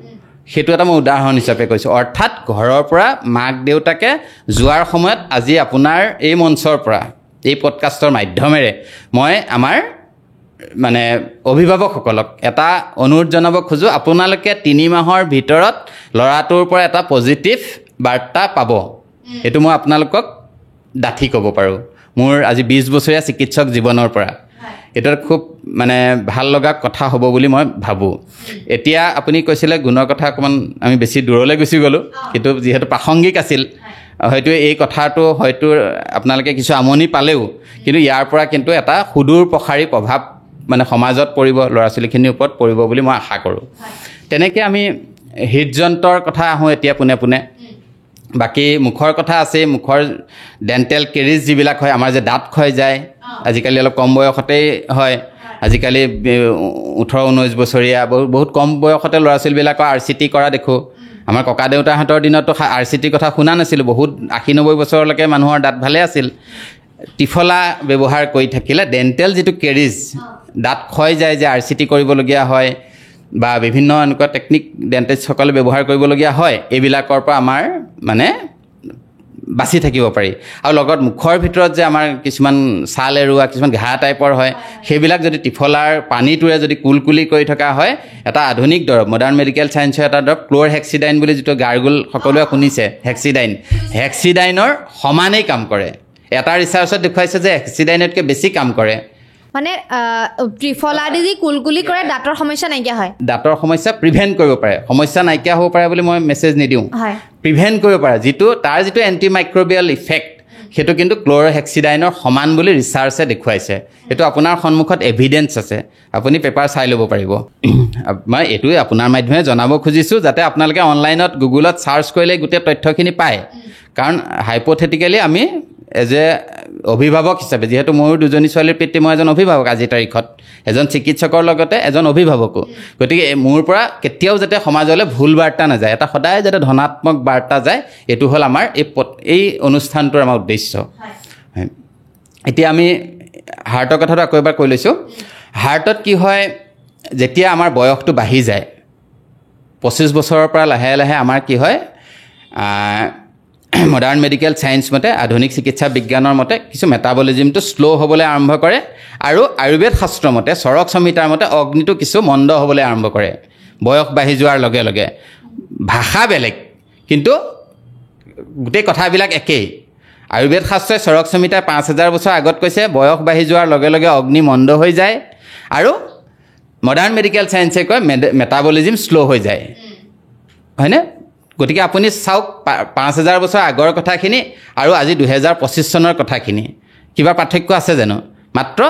সেইটো এটা মই উদাহৰণ হিচাপে কৈছোঁ অৰ্থাৎ ঘৰৰ পৰা মাক দেউতাকে যোৱাৰ সময়ত আজি আপোনাৰ এই মঞ্চৰ পৰা এই পডকাষ্টৰ মাধ্যমেৰে মই আমাৰ মানে অভিভাৱকসকলক এটা অনুৰোধ জনাব খোজোঁ আপোনালোকে 3 মাহৰ ভিতৰত ল'ৰাটোৰ পৰা এটা পজিটিভ বাৰ্তা পাব এইটো মই আপোনালোকক ডাঠি ক'ব পাৰোঁ মোৰ আজি 20 বছৰীয়া চিকিৎসক জীৱনৰ পৰা এটা খুব মানে ভাল লগা কথা হ'ব বুলি মই ভাবোঁ এতিয়া আপুনি কৈছিলে গুণৰ কথা অকণমান আমি বেছি দূৰলৈ গুচি গ'লোঁ কিন্তু যিহেতু প্ৰাসংগিক আছিল হয়তো এই কথাটো হয়তো আপোনালোকে কিছু আমনি পালেও কিন্তু ইয়াৰ পৰা কিন্তু এটা সুদূৰ প্ৰসাৰী প্ৰভাৱ মানে সমাজত পৰিব ল'ৰা ছোৱালীখিনিৰ ওপৰত পৰিব বুলি মই আশা কৰোঁ তেনেকৈ আমি হৃদযন্ত্ৰৰ কথা আহোঁ এতিয়া পোনে বাকী মুখৰ কথা আছে মুখৰ ডেণ্টেল কেৰিজ যিবিলাক হয় আমাৰ যে দাঁত ক্ষয় যায় আজিকালি অলপ কম বয়সতেই হয় আজিকালি 18-19 বছৰীয়া বহুত কম বয়সতে ল'ৰা ছোৱালীবিলাকৰ RCT কৰা দেখোঁ আমাৰ ককা দেউতাহঁতৰ দিনততো RCT কথা শুনা নাছিলোঁ বহুত 80-90 বছৰলৈকে মানুহৰ দাঁত ভালে আছিল ত্ৰিফলা ব্যৱহাৰ কৰি থাকিলে ডেণ্টেল যিটো কেৰিজ দাঁত ক্ষয় যায় যে RCT কৰিবলগীয়া হয় বা বিভিন্ন এনেকুৱা টেকনিক ডেণ্টিষ্টসকলে ব্যৱহাৰ কৰিবলগীয়া হয় এইবিলাকৰ পৰা আমাৰ মানে বাচি থাকিব পাৰি আৰু লগত মুখৰ ভিতৰত যে আমাৰ কিছুমান ছাল এৰুৱা কিছুমান ঘাঁ টাইপৰ হয় সেইবিলাক যদি ত্ৰিফলাৰ পানীটোৰে যদি কুলকুলি কৰি থকা হয় এটা আধুনিক দৰৱ মডাৰ্ণ মেডিকেল ছায়েন্সৰ এটা দৰৱ ক্ল'ৰহেক্সিডাইন বুলি যিটো গাৰ্গুল সকলোৱে শুনিছে হেক্সিডাইনৰ সমানেই কাম কৰে এটা ৰিচাৰ্চত দেখুৱাইছে যে হেক্সিডাইনতকৈ বেছি কাম কৰে মানে ত্ৰিফলা দি কুলকুলি কৰে দাঁতৰ সমস্যা নাইকিয়া হয় দাঁতৰ সমস্যা প্ৰিভেণ্ট কৰিব পাৰে সমস্যা নাইকিয়া হ'ব পাৰে বুলি মই মেছেজ নিদিওঁ প্ৰিভেণ্ট কৰিব পাৰে যিটো তাৰ যিটো এণ্টিমাইক্ৰবিয়েল ইফেক্ট সেইটো কিন্তু ক্ল'ৰহেক্সিডাইনৰ সমান বুলি ৰিচাৰ্চে দেখুৱাইছে এইটো আপোনাৰ সন্মুখত এভিডেন্স আছে আপুনি পেপাৰ চাই ল'ব পাৰিব মই এইটোৱে আপোনাৰ মাধ্যমে জনাব খুজিছোঁ যাতে আপোনালোকে অনলাইনত গুগলত চাৰ্চ কৰিলে গোটেই তথ্যখিনি পায় কাৰণ হাইপথেটিকেলি আমি এজ এ অভিভাৱক হিচাপে যিহেতু মোৰ দুজনী ছোৱালীৰ পিতৃ মই এজন অভিভাৱক আজিৰ তাৰিখত এজন চিকিৎসকৰ লগতে এজন অভিভাৱকো গতিকে মোৰ পৰা কেতিয়াও যাতে সমাজলৈ ভুল বাৰ্তা নাযায় এটা সদায় যাতে ধনাত্মক বাৰ্তা যায় এইটো হ'ল আমাৰ এই অনুষ্ঠানটোৰ আমাৰ উদ্দেশ্য এতিয়া আমি হাৰ্টৰ কথাটো আকৌ এবাৰ কৈ লৈছোঁ হাৰ্টত কি হয় যেতিয়া আমাৰ বয়সটো বাঢ়ি যায় 25 বছৰৰ পৰা লাহে লাহে আমাৰ কি হয় মডাৰ্ণ মেডিকেল ছায়েন্স মতে আধুনিক চিকিৎসা বিজ্ঞানৰ মতে কিছু মেটাবলিজিমটো শ্ল' হ'বলৈ আৰম্ভ কৰে আৰু আয়ুৰ্বেদ শাস্ত্ৰ মতে চৰক সংহিতাৰ মতে অগ্নিটো কিছু মন্দ হ'বলৈ আৰম্ভ কৰে বয়স বাঢ়ি যোৱাৰ লগে লগে ভাষা বেলেগ কিন্তু গোটেই কথাবিলাক একেই আয়ুৰ্বেদ শাস্ত্ৰই চৰক সংহিতাৰ 5000 বছৰ আগত কৈছে বয়স বাঢ়ি যোৱাৰ লগে লগে অগ্নি মন্দ হৈ যায় আৰু মডাৰ্ণ মেডিকেল ছায়েন্সে কয় মেটাবলিজিম শ্ল' হৈ যায় হয়নে গতিকে আপুনি চাওক 5000 বছৰ আগৰ কথাখিনি আৰু আজি 2025 চনৰ কথাখিনি কিবা পাৰ্থক্য আছে জানো মাত্ৰ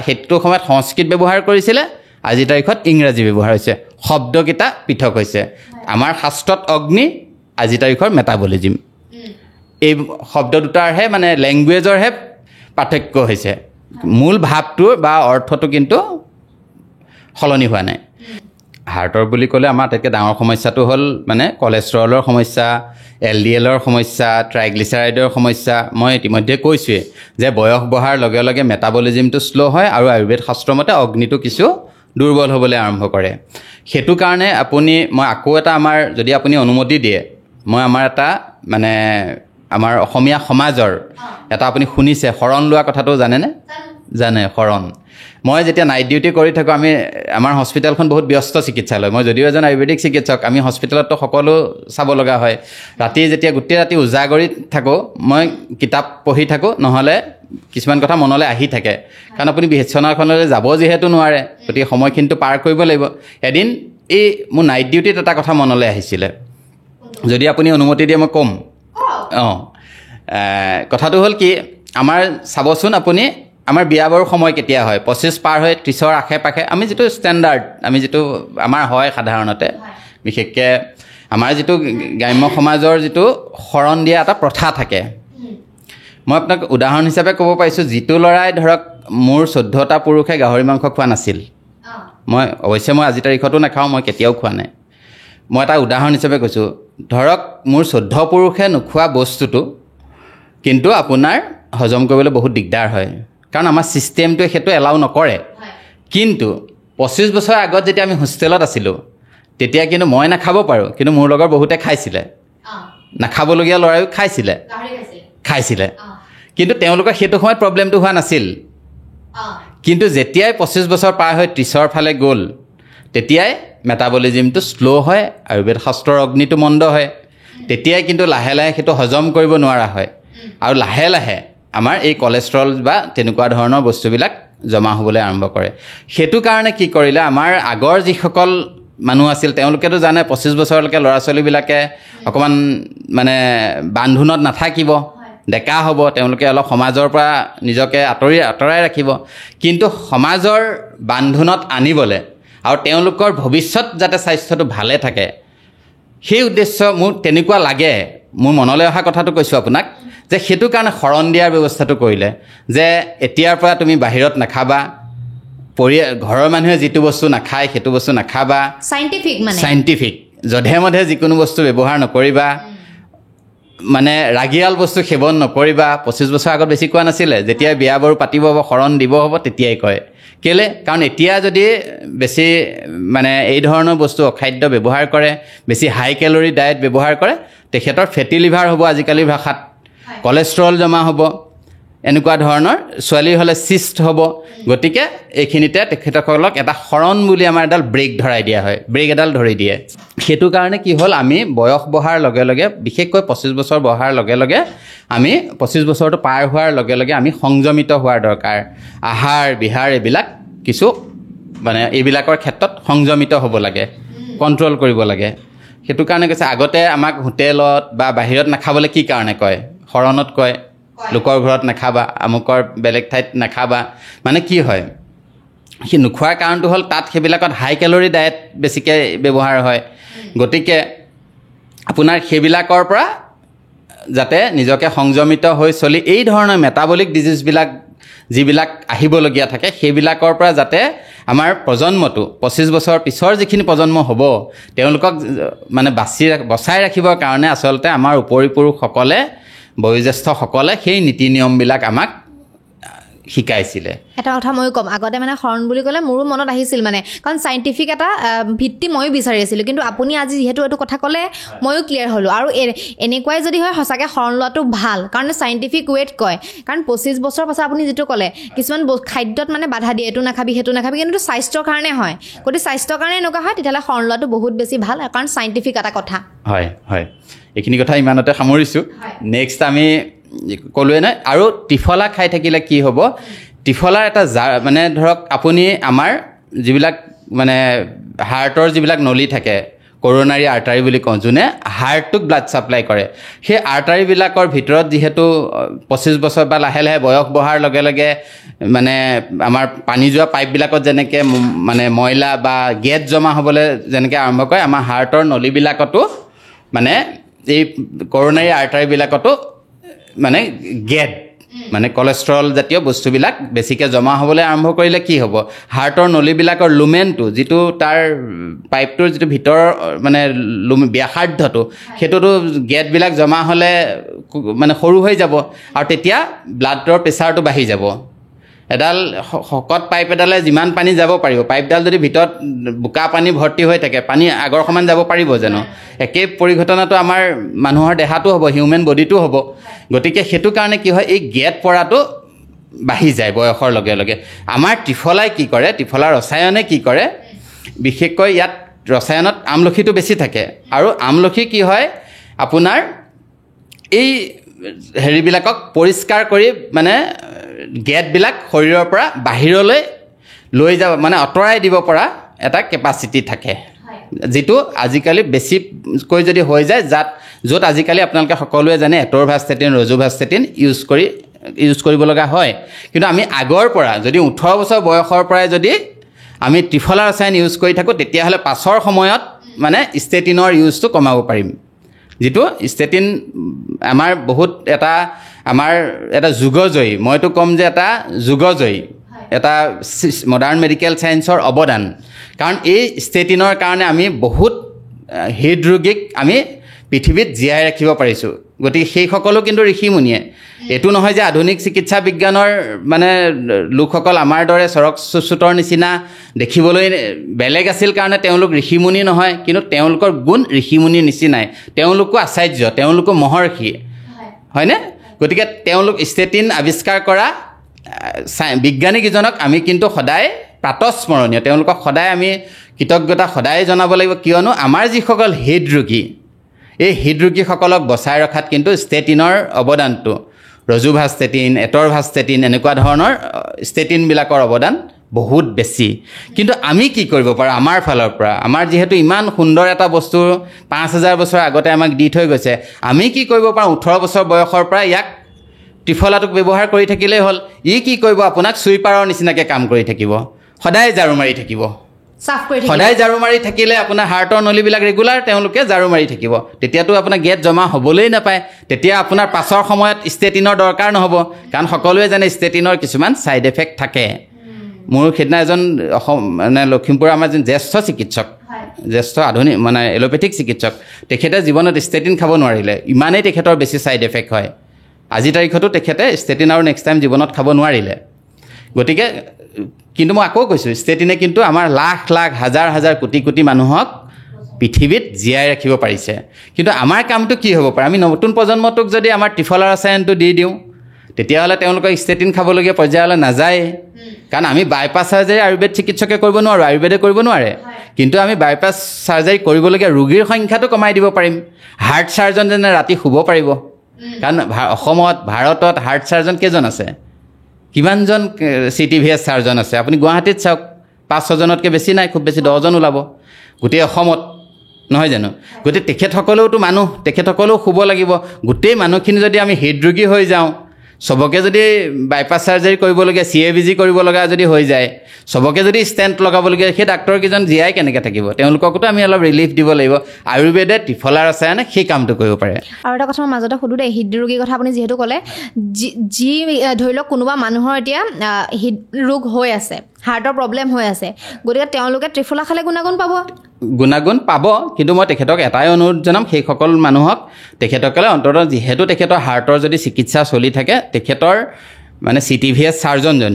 সেইটো সময়ত সংস্কৃত ব্যৱহাৰ কৰিছিলে আজিৰ তাৰিখত ইংৰাজী ব্যৱহাৰ হৈছে শব্দকেইটা পৃথক হৈছে আমাৰ শাস্ত্ৰত অগ্নি আজিৰ তাৰিখৰ মেটাবলিজিম এই শব্দ দুটাৰহে মানে লেংগুৱেজৰহে পাৰ্থক্য হৈছে মূল ভাৱটোৰ বা অৰ্থটো কিন্তু সলনি হোৱা নাই হাৰ্টৰ বুলি ক'লে আমাৰ আটাইতকৈ ডাঙৰ সমস্যাটো হ'ল মানে কলেষ্ট্ৰলৰ সমস্যা LDLৰ সমস্যা ট্ৰাইগ্লিচাৰাইডৰ সমস্যা মই ইতিমধ্যে কৈছোঁৱেই যে বয়স বঢ়াৰ লগে লগে মেটাবলিজিমটো শ্ল' হয় আৰু আয়ুৰ্বেদ শাস্ত্ৰৰ মতে অগ্নিটো কিছু দুৰ্বল হ'বলৈ আৰম্ভ কৰে সেইটো কাৰণে মই আকৌ এটা আমাৰ যদি আপুনি অনুমতি দিয়ে মই আমাৰ এটা মানে আমাৰ অসমীয়া সমাজৰ এটা আপুনি শুনিছে শৰণ লোৱা কথাটো জানেনে জানে শৰণ মই যেতিয়া নাইট ডিউটি কৰি থাকোঁ আমাৰ হস্পিটেলখন বহুত ব্যস্ত চিকিৎসালয় মই যদিও এজন আয়ুৰ্বেদিক চিকিৎসক আমি হস্পিটেলততো সকলো চাব লগা হয় ৰাতি যেতিয়া গোটেই ৰাতি উজাগৰিত থাকোঁ মই কিতাপ পঢ়ি থাকোঁ নহ'লে কিছুমান কথা মনলৈ আহি থাকে কাৰণ আপুনি বিচনাখনলৈ যাব যিহেতু নোৱাৰে গতিকে সময়খিনিটো পাৰ কৰিব লাগিব এদিন এই মোৰ নাইট ডিউটিত এটা কথা মনলৈ আহিছিলে যদি আপুনি অনুমতি দিয়ে মই ক'ম কথাটো হ'ল কি আমাৰ চাবচোন আপুনি আমাৰ বিয়া বাৰুৰ সময় কেতিয়া হয় 25 পাৰ হৈ 30ৰ আশে পাশে আমি যিটো ষ্টেণ্ডাৰ্ড যিটো আমাৰ হয় সাধাৰণতে বিশেষকৈ আমাৰ যিটো গ্ৰাম্য সমাজৰ যিটো শৰণ দিয়া এটা প্ৰথা থাকে মই আপোনাক উদাহৰণ হিচাপে ক'ব পাৰিছোঁ যিটো ল'ৰাই ধৰক মোৰ 14টা পুৰুষে গাহৰি মাংস খোৱা নাছিল মই অৱশ্যে মই আজিৰ তাৰিখতো নাখাওঁ মই কেতিয়াও খোৱা নাই মই এটা উদাহৰণ হিচাপে কৈছোঁ ধৰক মোৰ 14 পুৰুষে নোখোৱা বস্তুটো কিন্তু আপোনাৰ হজম কৰিবলৈ বহুত দিগদাৰ হয় কাৰণ আমাৰ ছিষ্টেমটোৱে সেইটো এলাউ নকৰে কিন্তু 25 বছৰ আগত যেতিয়া আমি হোষ্টেলত আছিলোঁ তেতিয়া কিন্তু মই নাখাব পাৰোঁ কিন্তু মোৰ লগৰ বহুতে খাইছিলে নাখাবলগীয়া ল'ৰায়ো খাইছিলে কিন্তু তেওঁলোকৰ সেইটো সময়ত প্ৰব্লেমটো হোৱা নাছিল কিন্তু যেতিয়াই 25 বছৰ পাৰ হৈ 30ৰ ফালে গ'ল তেতিয়াই মেটাবলিজিমটো শ্ল' হয় আয়ুৰ্বেদ শাস্ত্ৰৰ অগ্নিটো মন্দ হয় তেতিয়াই কিন্তু লাহে লাহে সেইটো হজম কৰিব নোৱাৰা হয় আৰু লাহে লাহে আমাৰ এই কলেষ্ট্ৰল বা তেনেকুৱা ধৰণৰ বস্তুবিলাক জমা হ'বলৈ আৰম্ভ কৰে সেইটো কাৰণে কি কৰিলে আমাৰ আগৰ যিসকল মানুহ আছিল তেওঁলোকেতো জানে 25 বছৰলৈকে ল'ৰা ছোৱালীবিলাকে অকণমান মানে বান্ধোনত নাথাকিব ডেকা হ'ব তেওঁলোকে অলপ সমাজৰ পৰা নিজকে আঁতৰাই ৰাখিব কিন্তু সমাজৰ বান্ধোনত আনিবলৈ আৰু তেওঁলোকৰ ভৱিষ্যত যাতে স্বাস্থ্যটো ভালে থাকে সেই উদ্দেশ্য মোৰ তেনেকুৱা লাগে মোৰ মনলৈ অহা কথাটো কৈছোঁ আপোনাক যে সেইটো কাৰণে শৰণ দিয়াৰ ব্যৱস্থাটো কৰিলে যে এতিয়াৰ পৰা তুমি বাহিৰত নাখাবা ঘৰৰ মানুহে যিটো বস্তু নাখায় সেইটো বস্তু নাখাবা চাইণ্টিফিক যধে মধে যিকোনো বস্তু ব্যৱহাৰ নকৰিবা মানে ৰাগিয়াল বস্তু সেৱন নকৰিবা 25 বছৰ আগত বেছি কোৱা নাছিলে যেতিয়া বিয়া বাৰু পাতিব হ'ব শৰণ দিব হ'ব তেতিয়াই কয় কেলে কাৰণ এতিয়া যদি বেছি মানে এই ধৰণৰ বস্তু অখাদ্য ব্যৱহাৰ কৰে বেছি হাই কেলৰি ডায়েট ব্যৱহাৰ কৰে তেখেতৰ ফেটি লিভাৰ হ'ব আজিকালিৰ ভাষাত কলেষ্ট্ৰল জমা হ'ব এনেকুৱা ধৰণৰ ছোৱালী হ'লে চিষ্ট হ'ব গতিকে এইখিনিতে তেখেতসকলক এটা শৰণ বুলি আমাৰ এডাল ব্ৰেক ধৰাই দিয়া হয় ব্ৰেক এডাল ধৰি দিয়ে সেইটো কাৰণে কি হ'ল আমি বয়স বঢ়াৰ লগে লগে বিশেষকৈ 25 বছৰ বঢ়াৰ লগে লগে আমি 25 বছৰটো পাৰ হোৱাৰ লগে লগে আমি সংযমিত হোৱাৰ দৰকাৰ আহাৰ বিহাৰ এইবিলাক কিছু মানে এইবিলাকৰ ক্ষেত্ৰত সংযমিত হ'ব লাগে কণ্ট্ৰল কৰিব লাগে সেইটো কাৰণে কৈছে আগতে আমাক হোটেলত বা বাহিৰত নাখাবলৈ কি কাৰণে কয় শৰণত কয় লোকৰ ঘৰত নাখাবা, আমুকৰ বেলেগ ঠাইত নাখাবা। মানে কি হয়, সি নোখোৱাৰ কাৰণটো হ'ল তাত সেইবিলাকত হাই কেলৰি ডায়েট বেছিকৈ ব্যৱহাৰ হয়। গতিকে আপোনাৰ সেইবিলাকৰ পৰা যাতে নিজকে সংযমিত হৈ চলি এই ধৰণৰ মেটাবলিক ডিজিজবিলাক যিবিলাক আহিবলগীয়া থাকে সেইবিলাকৰ পৰা যাতে আমাৰ প্ৰজন্মটো 25 বছৰ পিছৰ যিখিনি প্ৰজন্ম হ'ব তেওঁলোকক মানে বচাই ৰাখিবৰ কাৰণে আচলতে আমাৰ উপৰিপুৰুষসকলে বয়োজ্যেষ্ঠসকলে সেই নীতি নিয়মবিলাক আমাক শিকাইছিলে। এটা কথা ময়ো ক'ম, আগতে মানে শৰণ বুলি ক'লে মোৰো মনত আহিছিল মানে, কাৰণ চাইণ্টিফিক এটা ভিত্তি ময়ো বিচাৰি আছিলোঁ, কিন্তু আপুনি আজি যিহেতু এইটো কথা ক'লে ময়ো ক্লিয়াৰ হ'লোঁ। আৰু এনেকুৱাই যদি হয় সঁচাকৈ শৰণ লোৱাটো ভাল, কাৰণ চাইণ্টিফিক ৱেত কয়। কাৰণ 25 বছৰ পাছত আপুনি যিটো ক'লে কিছুমান খাদ্যত মানে বাধা দিয়ে, এইটো নাখাবি সেইটো নাখাবি, কিন্তু স্বাস্থ্যৰ কাৰণে হয়। গতিকে স্বাস্থ্যৰ কাৰণে এনেকুৱা হয় তেতিয়াহ'লে শৰণ লোৱাটো বহুত বেছি ভাল, কাৰণ চাইণ্টিফিক এটা কথা। হয় হয়, এইখিনি কথা ইমানতে সামৰিছোঁ। নেক্সট আমি ক'লোৱে নাই। আৰু ত্ৰিফলা খাই থাকিলে কি হ'ব, ত্ৰিফলাৰ এটা মানে ধৰক আপুনি আমাৰ যিবিলাক মানে হাৰ্টৰ যিবিলাক নলী থাকে, কৰ'নাৰী আৰ্টাৰী বুলি কওঁ, যোনে হাৰ্টটোক ব্লাড ছাপ্লাই কৰে, সেই আৰ্টাৰীবিলাকৰ ভিতৰত যিহেতু 25 বছৰ বা লাহে লাহে বয়স বঢ়াৰ লগে লগে মানে আমাৰ পানী যোৱা পাইপবিলাকত যেনেকৈ মানে ময়লা বা গেছ জমা হ'বলৈ যেনেকৈ আৰম্ভ কৰে, আমাৰ হাৰ্টৰ নলীবিলাকতো মানে এই কৰ'নাৰী আৰ্টাৰীবিলাকতো মানে গেছ মানে কলেষ্ট্ৰল জাতীয় বস্তুবিলাক বেছিকৈ জমা হ'বলৈ আৰম্ভ কৰিলে কি হ'ব, হাৰ্টৰ নলীবিলাকৰ লুমেনটো যিটো তাৰ পাইপটোৰ যিটো ভিতৰৰ মানে ব্যাসাৰ্ধটো সেইটোতো গেছবিলাক জমা হ'লে মানে সৰু হৈ যাব আৰু তেতিয়া ব্লাডৰ প্ৰেছাৰটো বাঢ়ি যাব। এডাল শকত পাইপ এডালে যিমান পানী যাব পাৰিব, পাইপডাল যদি ভিতৰত বোকা পানী ভৰ্তি হৈ থাকে, পানী আগৰ সমান যাব পাৰিব জানো? একেই পৰিঘটনাটো আমাৰ মানুহৰ দেহাটো হ'ব, হিউমেন বডিটো হ'ব। গতিকে সেইটো কাৰণে কি হয়, এই গেট পৰাটো বাঢ়ি যায় বয়সৰ লগে লগে। আমাৰ ত্ৰিফলাই কি কৰে, ত্ৰিফলা ৰসায়নে কি কৰে, বিশেষকৈ ইয়াত ৰসায়নত আমলখিটো বেছি থাকে। আৰু আমলখি কি হয় আপোনাৰ এই হেৰিবিলাকক পৰিষ্কাৰ কৰি মানে গেটবিলাক শৰীৰৰ পৰা বাহিৰলৈ লৈ যাব মানে আঁতৰাই দিব পৰা এটা কেপাচিটি থাকে, যিটো আজিকালি বেছিকৈ যদি হৈ যায়, য'ত আজিকালি আপোনালোকে সকলোৱে জানে এটৰভাষ্টেটিন, ৰজুভাষ্টেটিন ইউজ কৰিব লগা হয়। কিন্তু আমি আগৰ পৰা যদি 18 বছৰ বয়সৰ পৰাই যদি আমি ত্ৰিফলা ৰসায়ন ইউজ কৰি থাকোঁ, তেতিয়াহ'লে পাছৰ সময়ত মানে ষ্টেটিনৰ ইউজটো কমাব পাৰিম। যিটো ষ্টেটিন আমাৰ বহুত আমাৰ এটা যুগজয়ী, মইতো ক'ম যে এটা যুগজয়ী এটা মডাৰ্ণ মেডিকেল চায়েন্সৰ অৱদান। কাৰণ এই ষ্টেটিনৰ কাৰণে আমি বহুত হৃদৰোগীক আমি পৃথিৱীত জীয়াই ৰাখিব পাৰিছোঁ। গতিকে সেইসকলো কিন্তু ঋষিমুনিয়ে, এইটো নহয় যে আধুনিক চিকিৎসা বিজ্ঞানৰ মানে লোকসকল আমাৰ দৰে চৰক চুচুতৰ নিচিনা দেখিবলৈ বেলেগ আছিল কাৰণে তেওঁলোক ঋষিমুনি নহয়, কিন্তু তেওঁলোকৰ গুণ ঋষিমুনিৰ নিচিনাই। তেওঁলোকো আচাৰ্য, তেওঁলোকো মহৰ্ষি, হয়নে? গতিকে তেওঁলোক ষ্টেটিন আৱিষ্কাৰ কৰা বিজ্ঞানীকেইজনক আমি কিন্তু সদায় প্ৰাতঃস্মৰণীয়, তেওঁলোকক সদায় আমি কৃতজ্ঞতা সদায় জনাব লাগিব। কিয়নো আমাৰ যিসকল হৃদৰোগী, এই হৃদৰোগীসকলক বচাই ৰখাত কিন্তু ষ্টেটিনৰ অৱদানটো, ৰজুভাষ্টেটিন, এটৰভাষ্টেটিন এনেকুৱা ধৰণৰ ষ্টেটিনবিলাকৰ অৱদান বহুত বেছি। কিন্তু আমি কি কৰিব পাৰোঁ আমাৰ ফালৰ পৰা? আমাৰ যিহেতু ইমান সুন্দৰ এটা বস্তু 5000 বছৰ আগতে আমাক দি থৈ গৈছে, আমি কি কৰিব পাৰোঁ? 18 বছৰ বয়সৰ পৰা ইয়াক ত্ৰিফলাটোক ব্যৱহাৰ কৰি থাকিলেই হ'ল। ই কি কৰিব? আপোনাক চুইপাৰৰ নিচিনাকৈ কাম কৰি থাকিব, সদায় ঝাৰু মাৰি থাকিব। সদায় ঝাৰু মাৰি থাকিলে আপোনাৰ হাৰ্টৰ নলীবিলাক ৰেগুলাৰ তেওঁলোকে ঝাৰু মাৰি থাকিব, তেতিয়াতো আপোনাৰ গেছ জমা হ'বলৈ নাপায়। তেতিয়া আপোনাৰ পাছৰ সময়ত ষ্টেটিনৰ দৰকাৰ নহ'ব, কাৰণ সকলোৱে জানে ষ্টেটিনৰ কিছুমান ছাইড এফেক্ট থাকে। মোৰ সেইদিনা এজন মানে লখিমপুৰৰ আমাৰ যেন জ্যেষ্ঠ চিকিৎসক, জ্যেষ্ঠ আধুনিক মানে এলোপেথিক চিকিৎসক, তেখেতে জীৱনত ষ্টেটিন খাব নোৱাৰিলে, ইমানেই তেখেতৰ বেছি ছাইড এফেক্ট হয়। আজিৰ তাৰিখতো তেখেতে ষ্টেটিন আৰু নেক্সট টাইম জীৱনত খাব নোৱাৰিলে। গতিকে কিন্তু মই আকৌ কৈছোঁ, ষ্টেটিনে কিন্তু আমাৰ লাখ লাখ হাজাৰ হাজাৰ কোটি কোটি মানুহক পৃথিৱীত জীয়াই ৰাখিব পাৰিছে। কিন্তু আমাৰ কামটো কি হ'ব পাৰে? আমি নতুন প্ৰজন্মটোক যদি আমাৰ ত্ৰিফলা ৰসায়নটো দি দিওঁ, তেতিয়াহ'লে তেওঁলোকক ষ্টেটিন খাবলগীয়া পৰ্যায়লৈ নাযায়। কাৰণ আমি বাইপাছ চাৰ্জাৰী আয়ুৰ্বেদ চিকিৎসকে কৰিব নোৱাৰোঁ, আয়ুৰ্বেদে কৰিব নোৱাৰে। কিন্তু আমি বাইপাছ চাৰ্জাৰী কৰিবলগীয়া ৰোগীৰ সংখ্যাটো কমাই দিব পাৰিম। হাৰ্ট চাৰ্জন যেনে ৰাতি শুব পাৰিব, কাৰণ অসমত ভাৰতত হাৰ্ট চাৰ্জন কেইজন আছে? কিমানজন CTVS চাৰ্জন আছে? আপুনি গুৱাহাটীত চাওক, 5-6জনতকৈ বেছি নাই, খুব বেছি 10জন ওলাব গোটেই অসমত, নহয় জানো? গতিকে তেখেতসকলেওতো মানুহ, তেখেতসকলেও শুব লাগিব। গোটেই মানুহখিনি যদি আমি হৃদৰোগী হৈ যাওঁ, চবকে যদি বাইপাছ চাৰ্জাৰী কৰিবলগীয়া CABG কৰিব লগা যদি হৈ যায় চবকে যদি ষ্টেণ্ট লগাবলগীয়া সেই ডাক্তৰকেইজন জীয়াই কেনেকৈ থাকিব তেওঁলোককতো আমি অলপ ৰিলিফ দিব লাগিব আয়ুৰ্বেদে ত্ৰিফলা ৰসায়নে সেই কামটো কৰিব পাৰে আৰু এটা কথা মই মাজতে সুধো দেই হৃদৰোগীৰ কথা আপুনি যিহেতু ক'লে যি ধৰি লওক কোনোবা মানুহৰ এতিয়া হৃদৰোগ হৈ আছে হাৰ্টৰ প্ৰব্লেম হৈ আছে গতিকে তেওঁলোকে ত্ৰিফলা খালে গুণাগুণ পাব কিন্তু মই তেখেতক এটাই অনুৰোধ জনাম সেইসকল মানুহক তেখেতসকলে অন্ততঃ যিহেতু তেখেতৰ হাৰ্টৰ যদি চিকিৎসা চলি থাকে তেখেতৰ মানে CTVS চাৰ্জনজন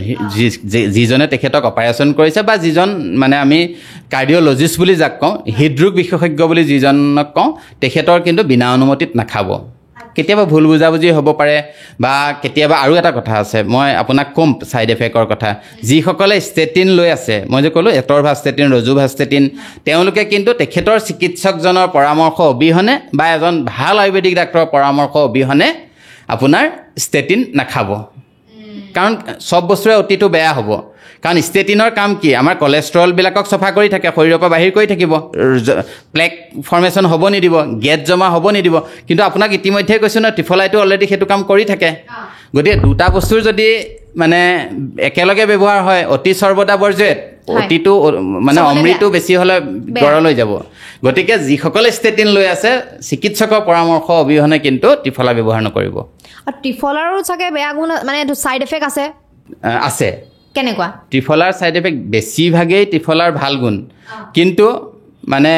যিজনে তেখেতক অপাৰেশ্যন কৰিছে বা যিজন মানে আমি কাৰ্ডিঅ'লজিষ্ট বুলি যাক কওঁ হৃদৰোগ বিশেষজ্ঞ বুলি যিজনক কওঁ তেখেতৰ কিন্তু বিনা অনুমতিত নাখাব কেতিয়াবা ভুল বুজাবুজি হ'ব পাৰে বা কেতিয়াবা আৰু এটা কথা আছে মই আপোনাক ক'ম ছাইড এফেক্টৰ কথা যিসকলে ষ্টেটিন লৈ আছে মই যে ক'লোঁ এটৰভাষ্টেটিন ৰজুভাষ্টেটিন তেওঁলোকে কিন্তু তেখেতৰ চিকিৎসকজনৰ পৰামৰ্শ অবিহনে বা এজন ভাল আয়ুৰ্বেদিক ডাক্তৰৰ পৰামৰ্শ অবিহনে আপোনাৰ ষ্টেটিন নাখাব কাৰণ সব বস্তুৰে অতিটো বেয়া হ'ব কাৰণ ষ্টেটিনৰ কাম কি আমাৰ কলেষ্ট্ৰলবিলাকক চফা কৰি থাকে শৰীৰৰ পৰা বাহিৰ কৰি থাকিব প্লেক ফৰ্মেশ্যন হ'ব নিদিব গেছ জমা হ'ব নিদিব কিন্তু আপোনাক ইতিমধ্যে কৈছোঁ ন ত্ৰিফলাইটো অলৰেডি সেইটো কাম কৰি থাকে গতিকে দুটা বস্তুৰ যদি মানে একেলগে ব্যৱহাৰ হয় অতি সৰ্বদা বৰ্জেত অতিটো মানে অমৃতটো বেছি হ'লে গড়লৈ যাব গতিকে যিসকলে ষ্টেটিন লৈ আছে চিকিৎসকৰ পৰামৰ্শ অবিহনে কিন্তু ত্ৰিফলা ব্যৱহাৰ নকৰিব আৰু ত্ৰিফলাৰো চাগে বেয়া গুণ মানে ছাইড এফেক্ট আছে কেনেকুৱা ত্ৰিফলাৰ ছাইড এফেক্ট বেছিভাগেই ত্ৰিফলাৰ ভাল গুণ কিন্তু মানে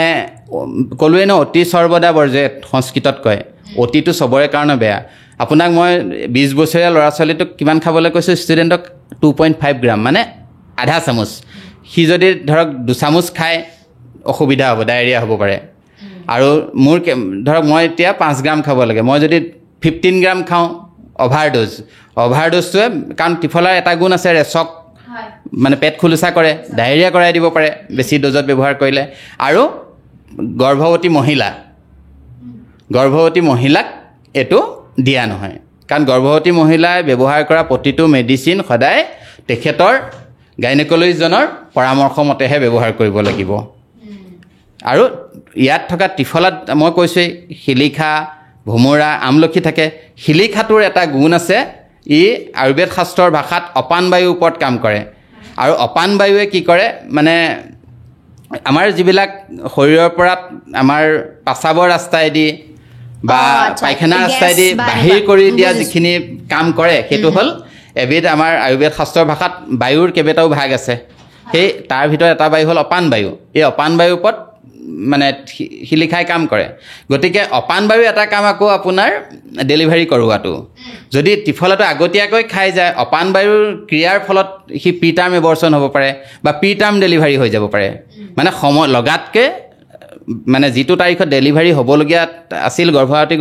ক'লোৱে ন অতি সৰ্বদা বৰ্জেত সংস্কৃতত কয় অতিটো চবৰে কাৰণে বেয়া আপোনাক মই 20 বছৰীয়া ল'ৰা ছোৱালীটোক কিমান খাবলৈ কৈছোঁ ষ্টুডেণ্টক 2.5 গ্ৰাম মানে আধা চামুচ সি যদি ধৰক 2 চামুচ খায় অসুবিধা হ'ব ডায়েৰিয়া হ'ব পাৰে আৰু মোৰ ধৰক মই এতিয়া 5 গ্ৰাম খাব লাগে মই যদি 15 গ্ৰাম খাওঁ অভাৰড'জটোৱে কাৰণ ত্ৰিফলাৰ এটা গুণ আছে ৰেচক মানে পেট খুলুচা কৰে ডায়েৰিয়া কৰাই দিব পাৰে বেছি ড'জত ব্যৱহাৰ কৰিলে আৰু গৰ্ভৱতী মহিলাক এইটো দিয়া নহয় কাৰণ গৰ্ভৱতী মহিলাই ব্যৱহাৰ কৰা প্ৰতিটো মেডিচিন সদায় তেখেতৰ গাইনেকলজিষ্টজনৰ পৰামৰ্শ মতেহে ব্যৱহাৰ কৰিব লাগিব আৰু ইয়াত থকা ত্ৰিফলাত মই কৈছোঁৱেই শিলিখা ভোমোৰা আমলখি থাকে শিলিখাটোৰ এটা গুণ আছে ই আয়ুৰ্বেদ শাস্ত্ৰৰ ভাষাত অপান বায়ুৰ ওপৰত কাম কৰে আৰু অপান বায়ুৱে কি কৰে মানে আমাৰ যিবিলাক শৰীৰৰ পৰা আমাৰ পাচাবৰ ৰাস্তাইদি বা পায়খানা ৰাস্তাইদি বাহিৰ কৰি দিয়া যিখিনি কাম কৰে সেইটো হ'ল এবিধ আমাৰ আয়ুৰ্বেদ শাস্ত্ৰৰ ভাষাত বায়ুৰ কেইবাটাও ভাগ আছে সেই তাৰ ভিতৰত এটা বায়ু হ'ল অপান বায়ু এই অপান বায়ুৰ ওপৰত মানে শিলিখাই কাম কৰে গতিকে অপান বায়ু এটা কাম আকৌ আপোনাৰ ডেলিভাৰী কৰোৱাটো যদি ত্ৰিফলাটো আগতীয়াকৈ খাই যায় অপান বায়ুৰ ক্ৰিয়াৰ ফলত সি প্ৰিটাৰ্ম এবৰ্চন হ'ব পাৰে বা প্ৰিটাৰ্ম ডেলিভাৰী হৈ যাব পাৰে মানে সময় লগাতকৈ মানে যিটো তাৰিখত ডেলিভাৰী হ'বলগীয়া আছিল গৰ্ভৱতী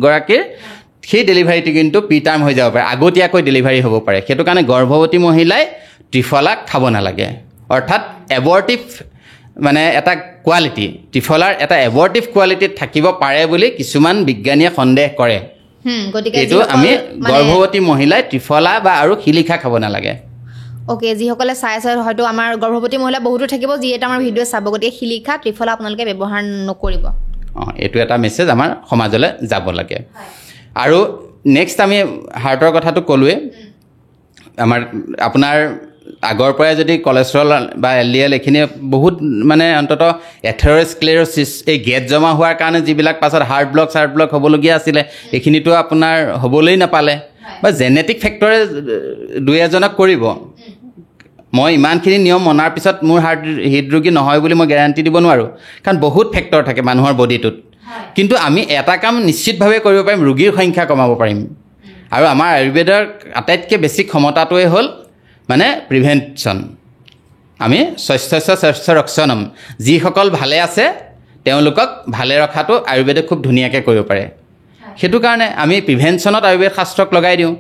গৰাকীৰ সেই ডেলিভাৰীটো কিন্তু প্ৰিটাৰ্ম হৈ যাব পাৰে আগতীয়াকৈ ডেলিভাৰী হ'ব পাৰে সেইটো কাৰণে গৰ্ভৱতী মহিলাই ত্ৰিফলা খাব নালাগে অৰ্থাৎ এবৰ্টিভ মানে এটা কোৱালিটি ত্ৰিফলাৰ এটা এবৰ্টিভ কোৱালিটিত থাকিব পাৰে বুলি কিছুমান বিজ্ঞানীয়ে সন্দেহ কৰে এইটো আমি গৰ্ভৱতী মহিলাই ত্ৰিফলা বা আৰু শিলিখা খাব নালাগে ওকে যিসকলে চাই আছে হয়তো আমাৰ গৰ্ভৱতী মহিলা বহুতো থাকিব যিহেতু আমাৰ ভিডিঅ' চাব গতিকে শিলিখা ত্ৰিফলা আপোনালোকে ব্যৱহাৰ নকৰিব এইটো এটা মেছেজ আমাৰ সমাজলৈ যাব লাগে আৰু নেক্সট আমি হাৰ্টৰ কথাটো ক'লোৱে আমাৰ আপোনাৰ আগৰ পৰাই যদি কলেষ্ট্ৰল বা LDL এইখিনি বহুত মানে অন্ততঃ এথেৰস্ক্লেৰ'চিছ এই গেছ জমা হোৱাৰ কাৰণে যিবিলাক পাছত হাৰ্ট ব্লক হ'বলগীয়া আছিলে এইখিনিতো আপোনাৰ হ'বলৈ নাপালে বা জেনেটিক ফেক্টৰে দুই এজনক কৰিব মই ইমানখিনি নিয়ম মনাৰ পিছত মোৰ হৃদৰোগী নহয় বুলি মই গেৰাণ্টি দিব নোৱাৰোঁ কাৰণ বহুত ফেক্টৰ থাকে মানুহৰ বডিটোত কিন্তু আমি এটা কাম নিশ্চিতভাৱে কৰিব পাৰিম ৰোগীৰ সংখ্যা কমাব পাৰিম আৰু আমাৰ আয়ুৰ্বেদৰ আটাইতকৈ বেছি ক্ষমতাটোৱে হ'ল মানে প্ৰিভেনশ্যন আমি স্বাস্থ্য ৰক্ষণম যিসকল ভালে আছে তেওঁলোকক ভালে ৰখাটো আয়ুৰ্বেদে খুব ধুনীয়াকৈ কৰিব পাৰে সেইটো কাৰণে আমি প্ৰিভেনশ্যনত আয়ুৰ্বেদ শাস্ত্ৰক লগাই দিওঁ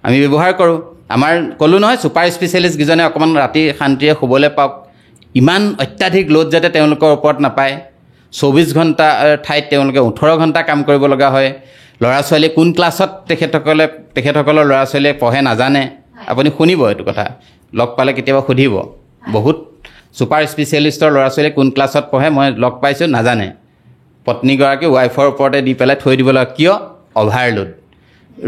আমি ব্যৱহাৰ কৰোঁ আমাৰ ক'লোঁ নহয় ছুপাৰ স্পেচিয়েলিষ্ট কেইজনে অকণমান ৰাতি শান্তিৰে শুবলৈ পাওক ইমান অত্যাধিক লোড যাতে তেওঁলোকৰ ওপৰত নাপায় 24 ঘণ্টা ঠাইত তেওঁলোকে 18 ঘণ্টা কাম কৰিব লগা হয় ল'ৰা ছোৱালী কোন ক্লাছত তেখেতসকলৰ ল'ৰা ছোৱালীয়ে পঢ়ে নাজানে আপুনি শুনিব এইটো কথা লগ পালে কেতিয়াবা সুধিব বহুত ছুপাৰ স্পেচিয়েলিষ্টৰ ল'ৰা ছোৱালীয়ে কোন ক্লাছত পঢ়ে মই লগ পাইছোঁ নাজানে পত্নীগৰাকী ৱাইফৰ ওপৰতে দি পেলাই থৈ দিব লাগে কিয় অভাৰলোড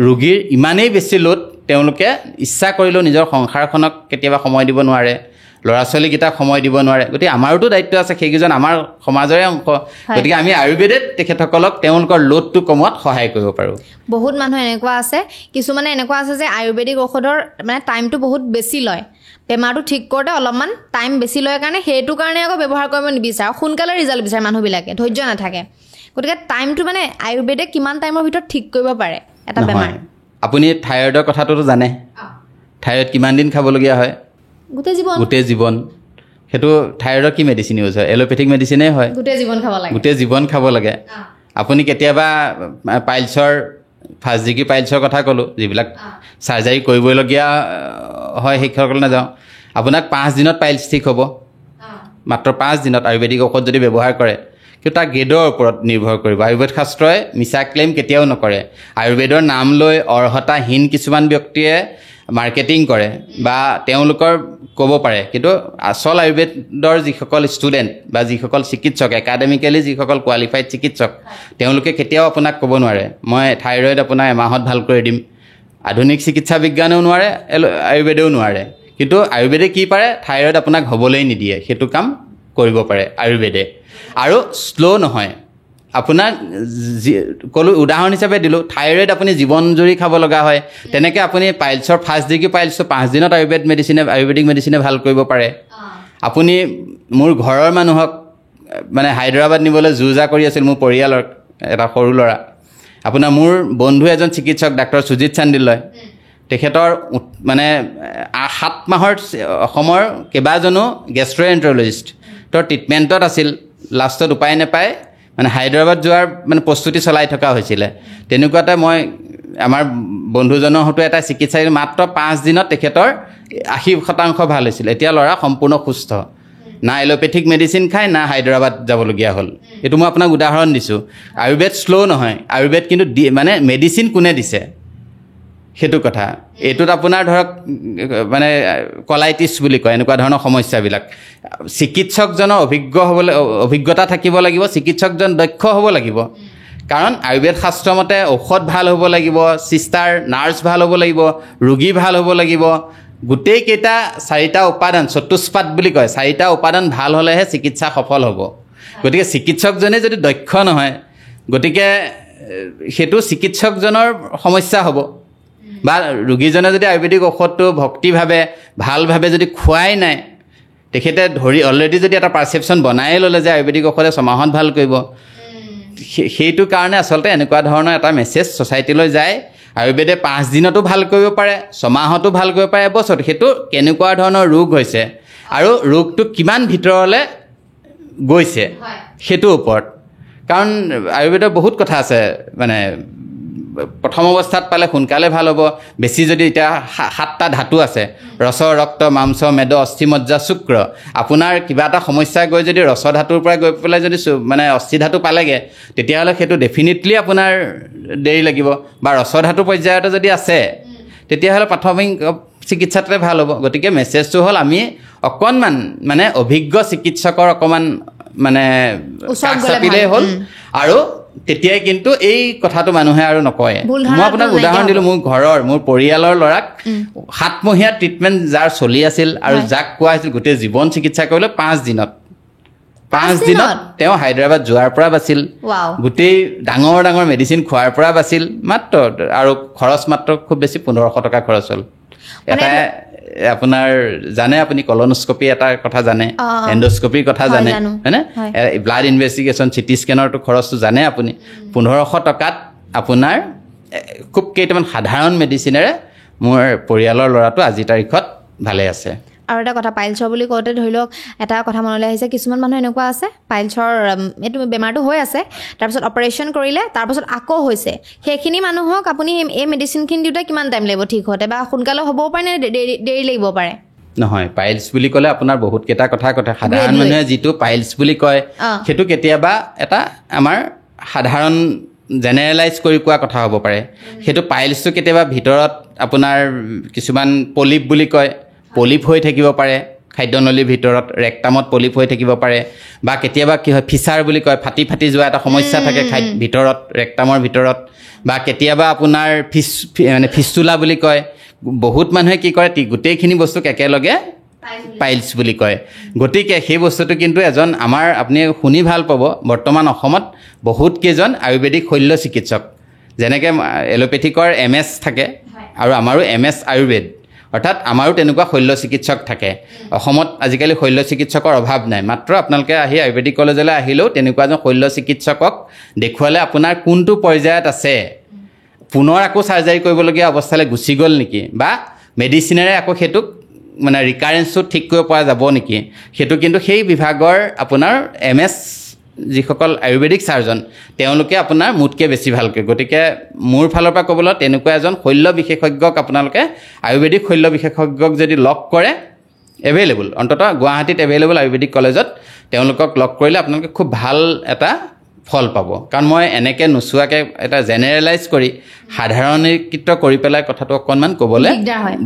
ৰোগীৰ ইমানেই বেছি লোড তেওঁলোকে ইচ্ছা কৰিলেও নিজৰ সংসাৰখনক কেতিয়াবা সময় দিব নোৱাৰে, ল'ৰা ছোৱালীকেইটাক সময় দিব নোৱাৰে। গতিকে আমাৰোতো দায়িত্ব আছে, সেইকেইজন আমাৰ সমাজৰে অংশ। গতিকে আমি আয়ুৰ্বেদত তেখেতসকলক তেওঁলোকৰ লোডটো কমোৱাত সহায় কৰিব পাৰোঁ। বহুত মানুহ এনেকুৱা আছে, কিছুমানে এনেকুৱা আছে যে আয়ুৰ্বেদিক ঔষধৰ মানে টাইমটো বহুত বেছি লয়, বেমাৰটো ঠিক কৰোঁতে অলপমান টাইম বেছি লয় কাৰণে সেইটো কাৰণে আকৌ ব্যৱহাৰ কৰিব নিবিচাৰে, সোনকালে ৰিজাল্ট বিচাৰে মানুহবিলাকে, ধৈৰ্য নাথাকে। গতিকে টাইমটো মানে আয়ুৰ্বেদে কিমান টাইমৰ ভিতৰত ঠিক কৰিব পাৰে এটা বেমাৰ? আপুনি থাইৰয়ডৰ কথাটোতো জানে, থাইৰয়ড কিমান দিন খাবলগীয়া হয়? গোটেই জীৱন। সেইটো থাইৰয়ডৰ কি মেডিচিন ইউজ হয়? এলোপেথিক মেডিচিনেই হয়, গোটেই জীৱন খাব লাগে। আপুনি কেতিয়াবা পাইলছৰ ফাৰ্ষ্ট ডিগ্ৰী পাইলছৰ কথা ক'লোঁ, যিবিলাক চাৰ্জাৰী কৰিবলগীয়া হয় সেইসকল নাযাওঁ, আপোনাক 5 দিনত পাইলছ ঠিক হ'ব, মাত্ৰ 5 দিনত আয়ুৰ্বেদিক ঔষধ যদি ব্যৱহাৰ কৰে। কিন্তু তাৰ গ্ৰেডৰ ওপৰত নিৰ্ভৰ কৰিব। আয়ুৰ্বেদ শাস্ত্ৰই মিছা ক্লেইম কেতিয়াও নকৰে। আয়ুৰ্বেদৰ নাম লৈ অৰ্হতাহীন কিছুমান ব্যক্তিয়ে মাৰ্কেটিং কৰে বা তেওঁলোকৰ ক'ব পাৰে, কিন্তু আচল আয়ুৰ্বেদৰ যিসকল ষ্টুডেণ্ট বা যিসকল চিকিৎসক, একাডেমিকেলি যিসকল কোৱালিফাইড চিকিৎসক, তেওঁলোকে কেতিয়াও আপোনাক ক'ব নোৱাৰে মই থাইৰয়ড আপোনাৰ এমাহত ভাল কৰি দিম। আধুনিক চিকিৎসা বিজ্ঞানেও নোৱাৰে, আয়ুৰ্বেদেও নোৱাৰে। কিন্তু আয়ুৰ্বেদে কি পাৰে? থাইৰয়ড আপোনাক হ'বলৈ নিদিয়ে, সেইটো কাম কৰিব পাৰে আয়ুৰ্বেদে। আৰু শ্ল' নহয়। আপোনাক ক'লোঁ, উদাহৰণ হিচাপে দিলোঁ, থাইৰয়ড আপুনি জীৱন জুৰি খাব লগা হয়, তেনেকৈ আপুনি পাইলছৰ ফাৰ্ষ্ট ডিগ্ৰী পাইলছটো 5 দিনত আয়ুৰ্বেদিক মেডিচিনে ভাল কৰিব পাৰে। আপুনি মোৰ ঘৰৰ মানুহক মানে হায়দৰাবাদ নিবলৈ যো-জা কৰি আছিল, মোৰ পৰিয়ালৰ এটা সৰু ল'ৰা। আপোনাৰ মোৰ বন্ধু এজন চিকিৎসক ডাক্তৰ সুজিত চান্দিলয়, তেখেতৰ মানে 7 মাহৰ অসমৰ কেইবাজনো গেষ্ট্ৰ'এণ্ট্ৰলজিষ্ট ট্ৰিটমেণ্টত আছিল। লাষ্টত উপায় নাপায় মানে হায়দৰাবাদ যোৱাৰ মানে প্ৰস্তুতি চলাই থকা হৈছিলে। তেনেকুৱাতে মই আমাৰ বন্ধুজনৰ হয়তো এটা চিকিৎসা মাত্ৰ 5 দিনত তেখেতৰ 80% ভাল হৈছিল। এতিয়া ল'ৰা সম্পূৰ্ণ সুস্থ, না এলোপেথিক মেডিচিন খায়, না হায়দৰাবাদ যাবলগীয়া হ'ল। এইটো মই আপোনাক উদাহৰণ দিছোঁ। আয়ুৰ্বেদ শ্ল' নহয়, আয়ুৰ্বেদ কিন্তু মানে মেডিচিন কোনে দিছে সেইটো কথা। এইটোত আপোনাৰ ধৰক মানে কলাইটিছ বুলি কয়, এনেকুৱা ধৰণৰ সমস্যাবিলাক। চিকিৎসকজনৰ অভিজ্ঞতা থাকিব লাগিব, চিকিৎসকজন দক্ষ হ'ব লাগিব। কাৰণ আয়ুৰ্বেদ শাস্ত্ৰ মতে ঔষধ ভাল হ'ব লাগিব, চিষ্টাৰ নাৰ্ছ ভাল হ'ব লাগিব, ৰোগী ভাল হ'ব লাগিব। গোটেইকেইটা 4টা উপাদান, চতুষ্পাদ বুলি কয়, 4টা উপাদান ভাল হ'লেহে চিকিৎসা সফল হ'ব। গতিকে চিকিৎসকজনে যদি দক্ষ নহয়, গতিকে সেইটো চিকিৎসকজনৰ সমস্যা হ'ব। বা ৰোগীজনে যদি আয়ুৰ্বেদিক ঔষধটো ভক্তিভাৱে ভালভাৱে যদি খোৱাই নাই, তেখেতে অলৰেডি যদি এটা পাৰ্চেপশ্যন বনাই ল'লে যে আয়ুৰ্বেদিক ঔষধে 6 মাহত ভাল কৰিব, সেইটো কাৰণে আচলতে এনেকুৱা ধৰণৰ এটা মেছেজ ছ'চাইটিলৈ যায়। আয়ুৰ্বেদে 5 দিনতো ভাল কৰিব পাৰে, 6 মাহতো ভাল কৰিব পাৰে, এবছৰত। সেইটো কেনেকুৱা ধৰণৰ ৰোগ হৈছে আৰু ৰোগটো কিমান ভিতৰলৈ গৈছে সেইটোৰ ওপৰত। কাৰণ আয়ুৰ্বেদৰ বহুত কথা আছে, মানে প্ৰথম অৱস্থাত পালে সোনকালে ভাল হ'ব। বেছি যদি এতিয়া 7টা ধাতু আছে, ৰস, ৰক্ত, মাংস, মেদ, অস্থি, মজ্জা, শুক্ৰ। আপোনাৰ কিবা এটা সমস্যা গৈ যদি ৰস ধাতুৰ পৰা গৈ পেলাই যদি মানে অস্থি ধাতু পালেগৈ, তেতিয়াহ'লে সেইটো ডেফিনেটলি আপোনাৰ দেৰি লাগিব। বা ৰস ধাতু পৰ্যায়তে যদি আছে, তেতিয়াহ'লে প্ৰাথমিক চিকিৎসাটোৱে ভাল হ'ব। গতিকে মেছেজটো হ'ল আমি অকণমান মানে অভিজ্ঞ চিকিৎসকৰ অকণমান মানে কাষ চাপিলেই হ'ল, আৰু তেতিয়াই কিন্তু এই কথাটো মানুহে আৰু নকয়। মই আপোনাক উদাহৰণ দিলোঁ, মোৰ পৰিয়ালৰ ল'ৰাক 7মহীয়া ট্ৰিটমেণ্ট যাৰ চলি আছিল আৰু যাক কোৱা হৈছিল গোটেই জীৱন চিকিৎসা কৰিলে 5 দিনত তেওঁ হায়দৰাবাদ যোৱাৰ পৰা বাচিল, গোটেই ডাঙৰ ডাঙৰ মেডিচিন খোৱাৰ পৰা বাচিল, মাত্ৰ আৰু খৰচ মাত্ৰ খুব বেছি 1500 টকা খৰচ হ'ল। এটা আপোনাৰ জানে আপুনি কলনোস্কপি এটাৰ কথা জানে, এণ্ডোস্কপিৰ কথা জানে, হয়নে? ব্লাড ইনভেষ্টিগেশ্যন, চিটি স্কেনৰটো খৰচটো জানে আপুনি। 1500 টকাত আপোনাৰ খুব কেইটামান সাধাৰণ মেডিচিনেৰে মোৰ পৰিয়ালৰ ল'ৰাটো আজিৰ তাৰিখত ভালে আছে। আৰু এটা কথা, পাইলছৰ বুলি কওঁতে ধৰি লওক এটা কথা মনলৈ আহিছে, কিছুমান মানুহ এনেকুৱা আছে পাইলছৰ এইটো বেমাৰটো হৈ আছে, তাৰপিছত অপাৰেশ্যন কৰিলে, তাৰপাছত আকৌ হৈছে। সেইখিনি মানুহক আপুনি এই মেডিচিনখিনি দিওঁতে কিমান টাইম লাগিব ঠিক হওঁতে, বা সোনকালে হ'বও পাৰে নে দেৰি লাগিব পাৰে? নহয়, পাইলছ বুলি ক'লে আপোনাৰ বহুত কেইটা কথা সাধাৰণ মানুহে যিটো পাইলছ বুলি কয়, সেইটো কেতিয়াবা এটা আমাৰ সাধাৰণ জেনেৰেলাইজ কৰি কোৱা কথা হ'ব পাৰে। সেইটো পাইলছটো কেতিয়াবা ভিতৰত আপোনাৰ কিছুমান পলিপ বুলি কয়, পলিপ হৈ থাকিব পাৰে, খাদ্যনলীৰ ভিতৰত ৰেক্টামত পলিপ হৈ থাকিব পাৰে বা কেতিয়াবা কি হয় ফিচাৰ বুলি কয় ফাটি যোৱা এটা সমস্যা থাকে ভিতৰত ৰেক্টামৰ ভিতৰত বা কেতিয়াবা আপোনাৰ মানে ফিস্তুলা বুলি কয় বহুত মানুহে কি কৰে গোটেইখিনি বস্তুক একেলগে পাইলছ বুলি কয় গতিকে সেই বস্তুটো কিন্তু এজন আমাৰ আপুনি শুনি ভাল পাব বৰ্তমান অসমত বহুত কেইজন আয়ুৰ্বেদিক শল্য চিকিৎসক যেনেকৈ এলোপেথিকৰ MS থাকে আৰু আমাৰো MS আয়ুৰ্বেদ অৰ্থাৎ আমাৰো তেনেকুৱা শল্য চিকিৎসক থাকে অসমত আজিকালি শল্য চিকিৎসকৰ অভাৱ নাই মাত্ৰ আপোনালোকে আহি আয়ুৰ্বেদিক কলেজলৈ আহিলেও তেনেকুৱা এজন শল্য চিকিৎসকক দেখুৱালে আপোনাৰ কোনটো পৰ্যায়ত আছে পুনৰ আকৌ চাৰ্জাৰী কৰিবলগীয়া অৱস্থালৈ গুচি গ'ল নেকি বা মেডিচিনেৰে আকৌ সেইটোক মানে ৰিকাৰেঞ্চটো ঠিক কৰিব পৰা যাব নেকি সেইটো কিন্তু সেই বিভাগৰ আপোনাৰ MS যিসকল আয়ুৰ্বেদিক চাৰ্জন তেওঁলোকে আপোনাৰ মোতকৈ বেছি ভালকৈ গতিকে মোৰ ফালৰ পৰা ক'বলৈ তেনেকুৱা এজন শল্য বিশেষজ্ঞক আপোনালোকে আয়ুৰ্বেদিক শল্য বিশেষজ্ঞক যদি লগ কৰে এভেইলেবল অন্ততঃ গুৱাহাটীত এভেইলেবল আয়ুৰ্বেদিক কলেজত তেওঁলোকক লগ কৰিলে আপোনালোকে খুব ভাল এটা ফল পাব কাৰণ মই এনেকৈ নোচোৱাকৈ এটা জেনেৰেলাইজ কৰি সাধাৰণীকৃত কৰি পেলাই কথাটো অকণমান ক'বলৈ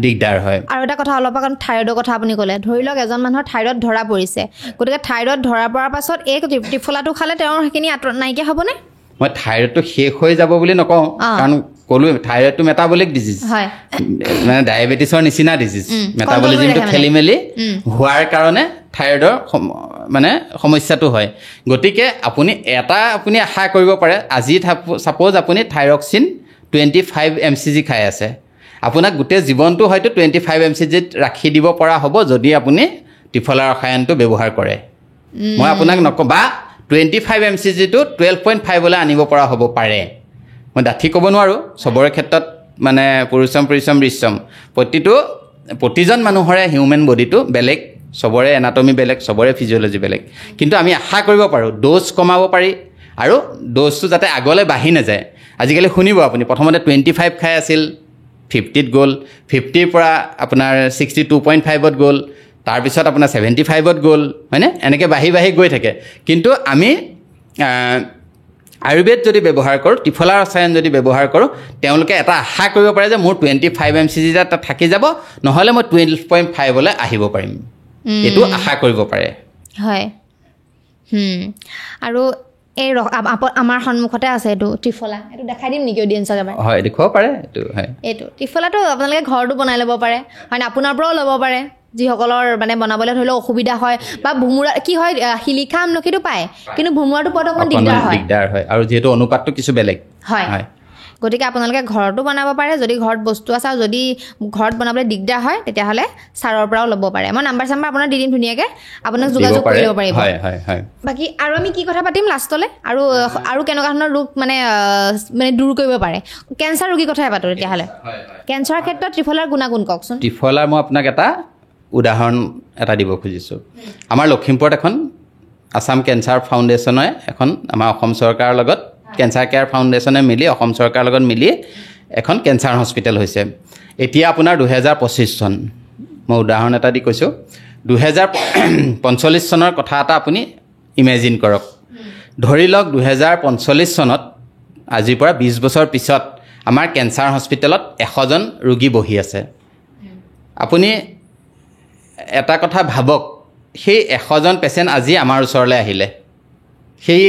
দিগদাৰ হয় আৰু এটা কথা অলপ আগত থাইৰয়ডৰ কথা আপুনি ক'লে ধৰি লওক এজন মানুহৰ থাইৰয়ড ধৰা পৰিছে গতিকে থাইৰয়ড ধৰা পৰাৰ পাছত এই ত্ৰিফলাটো খালে তেওঁৰ সেইখিনি নাইকিয়া হ'বনে মই থাইৰয়ডটো শেষ হৈ যাব বুলি নকওঁ কাৰণ ক'লো থাইৰয়ডটো মেটাবলিক ডিজিজ মানে ডায়েবেটিছৰ নিচিনা ডিজিজ মেটাবলিজিমটো খেলি মেলি হোৱাৰ কাৰণে থাইৰয়ডৰ মানে সমস্যাটো হয় গতিকে আপুনি আশা কৰিব পাৰে আজি ছাপ'জ আপুনি থাইৰক্সিন 25 mcg খাই আছে আপোনাক গোটেই জীৱনটো হয়তো 25 mcgত ৰাখি দিব পৰা হ'ব যদি আপুনি ত্ৰিফলা ৰসায়নটো ব্যৱহাৰ কৰে মই আপোনাক নকওঁ বা 25 mcgটো 12.5 লৈ আনিব পৰা হ'ব পাৰে মই ডাঠি ক'ব নোৱাৰোঁ চবৰে ক্ষেত্ৰত মানে পৰিশ্ৰম বৃশ্ৰম প্ৰতিজন মানুহৰে হিউমেন বডিটো বেলেগ চবৰে এনাটমি বেলেগ চবৰে ফিজিঅ'লজি বেলেগ কিন্তু আমি আশা কৰিব পাৰোঁ ড'জ কমাব পাৰি আৰু ড'জটো যাতে আগলৈ বাঢ়ি নাযায় আজিকালি শুনিব আপুনি প্ৰথমতে 25 খাই আছিল 50ত গ'ল 50ৰ পৰা আপোনাৰ 62.5ত গ'ল তাৰপিছত আপোনাৰ 75ত গ'ল হয়নে এনেকৈ বাঢ়ি গৈ থাকে কিন্তু আমি আয়ুৰ্বেদ যদি ব্যৱহাৰ কৰোঁ ত্ৰিফলা ৰসায়ন যদি ব্যৱহাৰ কৰোঁ তেওঁলোকে এটা আশা কৰিব পাৰে যে মোৰ 25 mcg এটা থাকি যাব নহ'লে মই 12.5লৈ আহিব পাৰিম এইটো আশা কৰিব পাৰে হয় আৰু এই আমাৰ সন্মুখতে আছে এইটো ত্ৰিফলা এইটো দেখাই দিম নেকি অডিয়েঞ্চক এবাৰ হয় দেখুৱাব পাৰে এইটো ত্ৰিফলাটো আপোনালোকে ঘৰটো বনাই ল'ব পাৰে হয় আপোনাৰ পৰাও ল'ব পাৰে যিসকলৰ মানে বনাবলৈ ধৰি লওক অসুবিধা হয় বা ভুমুৰা কি হয় শিলিখা আমলখিটো পায় কিন্তু ভুমুৰাটো পোৱাটো অকণমান দিগদাৰ হয় আৰু যিহেতু অনুপাতটো কিছু বেলেগ হয় গতিকে আপোনালোকে ঘৰতো বনাব পাৰে যদি ঘৰত বস্তু আছে আৰু যদি ঘৰত বনাবলৈ দিগদাৰ হয় তেতিয়াহ'লে ছাৰৰ পৰাও ল'ব পাৰে মই নাম্বাৰ আপোনাৰ দি দিম ধুনীয়াকৈ আপোনাক যোগাযোগ কৰি ল'ব পাৰিব বাকী আৰু আমি কি কথা পাতিম লাষ্টলৈ আৰু কেনেকুৱা ধৰণৰ ৰোগ মানে দূৰ কৰিব পাৰে কেঞ্চাৰ ৰোগীৰ কথাই পাতোঁ তেতিয়াহ'লে কেঞ্চাৰৰ ক্ষেত্ৰত ত্ৰিফলাৰ গুণাগুণ কওকচোন ত্ৰিফলাৰ মই আপোনাক এটা উদাহৰণ এটা দিব খুজিছোঁ আমাৰ লখিমপুৰত এখন আছাম কেঞ্চাৰ ফাউণ্ডেশ্যনে এখন আমাৰ অসম চৰকাৰৰ লগত কেঞ্চাৰ কেয়াৰ ফাউণ্ডেশ্যনে মিলি অসম চৰকাৰৰ লগত মিলি এখন কেঞ্চাৰ হস্পিটেল হৈছে এতিয়া আপোনাৰ 2025 চন মই উদাহৰণ এটা দি কৈছোঁ 2045 চনৰ কথা এটা আপুনি ইমেজিন কৰক ধৰি লওক 2045 চনত আজিৰ পৰা 20 বছৰ পিছত আমাৰ কেঞ্চাৰ হস্পিটেলত 100জন ৰোগী বহি আছে আপুনি এটা কথা ভাবক সেই 100জন পেচেণ্ট আজি আমাৰ ওচৰলৈ আহিলে সেই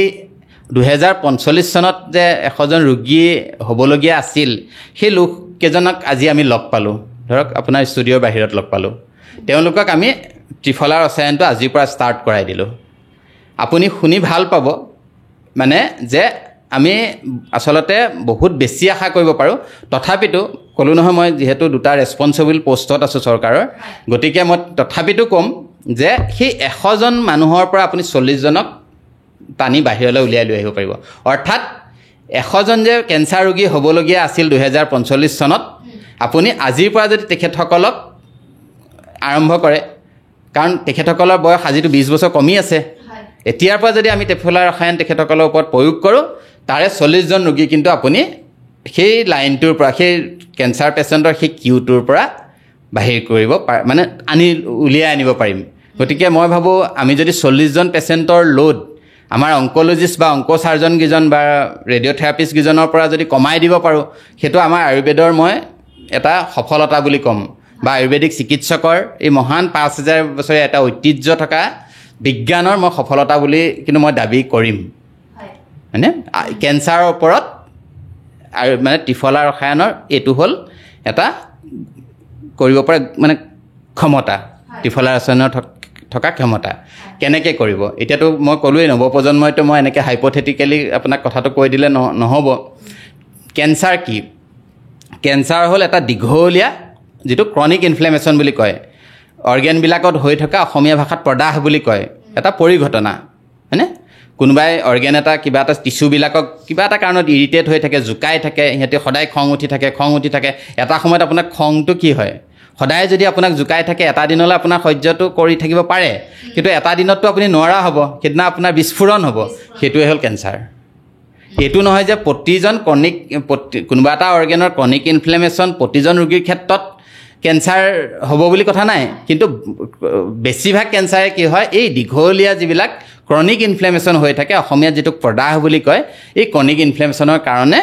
2045 চনত যে 100জন ৰোগী হ'বলগীয়া আছিল সেই লোককেইজনক আজি আমি লগ পালোঁ ধৰক আপোনাৰ ষ্টুডিঅ'ৰ বাহিৰত লগ পালোঁ তেওঁলোকক আমি ত্ৰিফলা ৰসায়নটো আজিৰ পৰা ষ্টাৰ্ট কৰাই দিলোঁ আপুনি শুনি ভাল পাব মানে যে আমি আচলতে বহুত বেছি আশা কৰিব পাৰোঁ তথাপিতো ক'লোঁ নহয় মই যিহেতু দুটা ৰেছপনচিবল পষ্টত আছোঁ চৰকাৰৰ গতিকে মই তথাপিতো ক'ম যে সেই 100জন মানুহৰ পৰা আপুনি 40জনক টানি বাহিৰলৈ উলিয়াই লৈ আহিব পাৰিব অৰ্থাৎ 100জন যে কেঞ্চাৰ ৰোগী হ'বলগীয়া আছিল 2045 চনত আপুনি আজিৰ পৰা যদি তেখেতসকলক আৰম্ভ কৰে কাৰণ তেখেতসকলৰ বয়স আজিতো 20 বছৰ কমি আছে এতিয়াৰ পৰা যদি আমি ত্ৰিফলা ৰসায়ন তেখেতসকলৰ ওপৰত প্ৰয়োগ কৰোঁ তাৰে 40জন ৰোগী কিন্তু আপুনি সেই লাইনটোৰ পৰা সেই কেঞ্চাৰ পেচেণ্টৰ সেই কিউটোৰ পৰা বাহিৰ কৰিব মানে উলিয়াই আনিব পাৰিম গতিকে মই ভাবোঁ আমি যদি 40জন পেচেণ্টৰ লোড আমাৰ অংক'লজিষ্ট বা অংক'চাৰ্জনকেইজন বা ৰেডিঅ'থেৰাপিষ্টকেইজনৰ পৰা যদি কমাই দিব পাৰোঁ সেইটো আমাৰ আয়ুৰ্বেদৰ মই এটা সফলতা বুলি ক'ম বা আয়ুৰ্বেদিক চিকিৎসকৰ এই মহান 5000 বছৰীয়া এটা ঐতিহ্য থকা বিজ্ঞানৰ মই সফলতা বুলি কিন্তু মই দাবী কৰিম হয়নে কেঞ্চাৰৰ ওপৰত আৰু মানে ত্ৰিফলা ৰসায়নৰ এইটো হ'ল এটা কৰিব পৰা মানে ক্ষমতা ত্ৰিফলা ৰসায়নৰ থকা ক্ষমতা কেনেকৈ কৰিব এতিয়াতো মই ক'লোৱেই নৱপ্ৰজন্মইতো মই এনেকৈ হাইপথেটিকেলি আপোনাক কথাটো কৈ দিলে নহ'ব কেঞ্চাৰ কি কেঞ্চাৰ হ'ল এটা দীঘলীয়া যিটো ক্ৰনিক ইনফ্লেমেশ্যন বুলি কয় অৰ্গেনবিলাকত হৈ থকা অসমীয়া ভাষাত প্ৰদাহ বুলি কয় এটা পৰিঘটনা হয়নে কোনোবাই অৰ্গেন এটা কিবা এটা টিচুবিলাকক কিবা এটা কাৰণত ইৰিটেট হৈ থাকে জোকাই থাকে সিহঁতে সদায় খং উঠি থাকে এটা সময়ত আপোনাৰ খংটো কি হয় সদায় যদি আপোনাক জোকাই থাকে এটা দিনলৈ আপোনাৰ সহ্যটো কৰি থাকিব পাৰে কিন্তু এটা দিনততো আপুনি নোৱাৰা হ'ব সেইদিনা আপোনাৰ বিস্ফোৰণ হ'ব সেইটোৱে হ'ল কেঞ্চাৰ এইটো নহয় যে প্ৰতিজন ক্ৰনিক কোনোবা এটা অৰ্গেনৰ ক্ৰনিক ইনফ্লেমেশ্যন প্ৰতিজন ৰোগীৰ ক্ষেত্ৰত কেঞ্চাৰ হ'ব বুলি কথা নাই কিন্তু বেছিভাগ কেঞ্চাৰে কি হয় এই দীঘলীয়া যিবিলাক ক্ৰনিক ইনফ্লেমেশ্যন হৈ থাকে অসমীয়াত যিটো প্ৰদাহ বুলি কয় এই ক্ৰনিক ইনফ্লেমেশ্যনৰ কাৰণে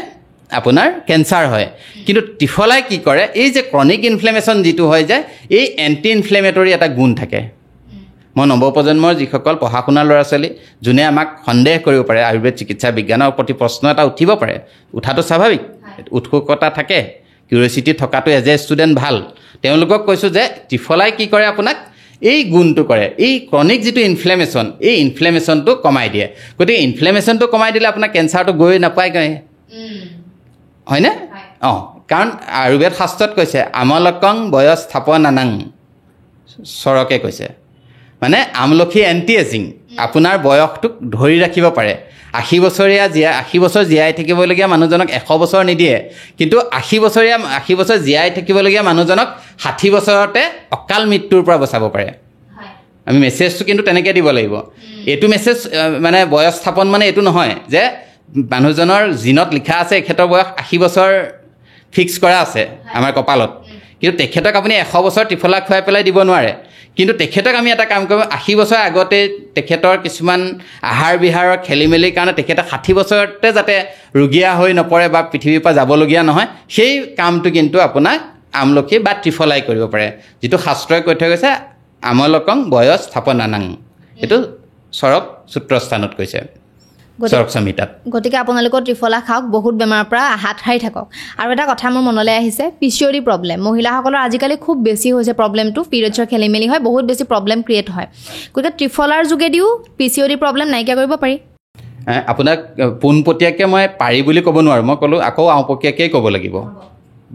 আপোনাৰ কেঞ্চাৰ হয় কিন্তু ত্ৰিফলাই কি কৰে এই যে ক্ৰনিক ইনফ্লেমেশ্যন যিটো হয় যে এই এণ্টি ইনফ্লেমেটৰী এটা গুণ থাকে মই নৱপ্ৰজন্মৰ যিসকল পঢ়া শুনা ল'ৰা ছোৱালী যোনে আমাক সন্দেহ কৰিব পাৰে আয়ুৰ্বেদ চিকিৎসা বিজ্ঞানৰ প্ৰতি প্ৰশ্ন এটা উঠিব পাৰে উঠাটো স্বাভাৱিক উৎসুকতা থাকে কিউৰিয়চিটি থকাটো এজ এ ষ্টুডেণ্ট ভাল তেওঁলোকক কৈছোঁ যে ত্ৰিফলাই কি কৰে আপোনাক এই গুণটো কৰে এই ক্ৰনিক যিটো ইনফ্লেমেশ্যন এই ইনফ্লেমেশ্যনটো কমাই দিয়ে গতিকে ইনফ্লেমেশ্যনটো কমাই দিলে আপোনাৰ কেঞ্চাৰটো গৈ নাপায়গৈ হয়নে অঁ কাৰণ আয়ুৰ্বেদ শাস্ত্ৰত কৈছে আমলকং বয়স স্থাপনানাং চৰকে কৈছে মানে আমলখি এণ্টি এজিং আপোনাৰ বয়সটোক ধৰি ৰাখিব পাৰে 80 বছৰ জীয়াই থাকিবলগীয়া মানুহজনক 100 বছৰ নিদিয়ে কিন্তু 80 বছৰ জীয়াই থাকিবলগীয়া মানুহজনক 60 বছৰতে অকাল মৃত্যুৰ পৰা বচাব পাৰে আমি মেছেজটো কিন্তু তেনেকৈ দিব লাগিব এইটো মেছেজ মানে বয়স স্থাপন মানে এইটো নহয় যে মানুহজনৰ জিনত লিখা আছে এখেতৰ বয়স 80 বছৰ ফিক্স কৰা আছে আমাৰ কপালত কিন্তু তেখেতক আপুনি 100 বছৰ ত্ৰিফলা খুৱাই পেলাই দিব নোৱাৰে কিন্তু তেখেতক আমি এটা কাম কৰিব 80 বছৰ আগতে তেখেতৰ কিছুমান আহাৰ বিহাৰৰ খেলিমেলিৰ কাৰণে তেখেতে 60 বছৰতে যাতে ৰোগীয়া হৈ নপৰে বা পৃথিৱীৰ পৰা যাবলগীয়া নহয় সেই কামটো কিন্তু আপোনাক আমলখি বা ত্ৰিফলাই কৰিব পাৰে যিটো শাস্ত্ৰই কৈ থৈ গৈছে আমলকং বয়স স্থাপনানাং এইটো চৰক সূত্ৰস্থানত কৈছে চৰক সংহিতাত গতিকে আপোনালোকৰ ত্ৰিফলা খাওক বহুত বেমাৰৰ পৰা হাত সাৰি থাকক আৰু এটা কথা মোৰ মনলৈ আহিছে পিচিঅ'ডি প্ৰব্লেম মহিলাসকলৰ আজিকালি খুব বেছি হৈছে প্ৰব্লেমটো পিৰিয়ডছৰ খেলিমেলি হয় বহুত বেছি প্ৰব্লেম ক্ৰিয়েট হয় গতিকে ত্ৰিফলাৰ যোগেদিও পিচিঅ'ডি প্ৰব্লেম নাইকিয়া কৰিব পাৰি আপোনাক পোনপটীয়াকৈ মই পাৰি বুলি ক'ব নোৱাৰোঁ মই ক'লোঁ আকৌ আওঁপকীয়াকৈ ক'ব লাগিব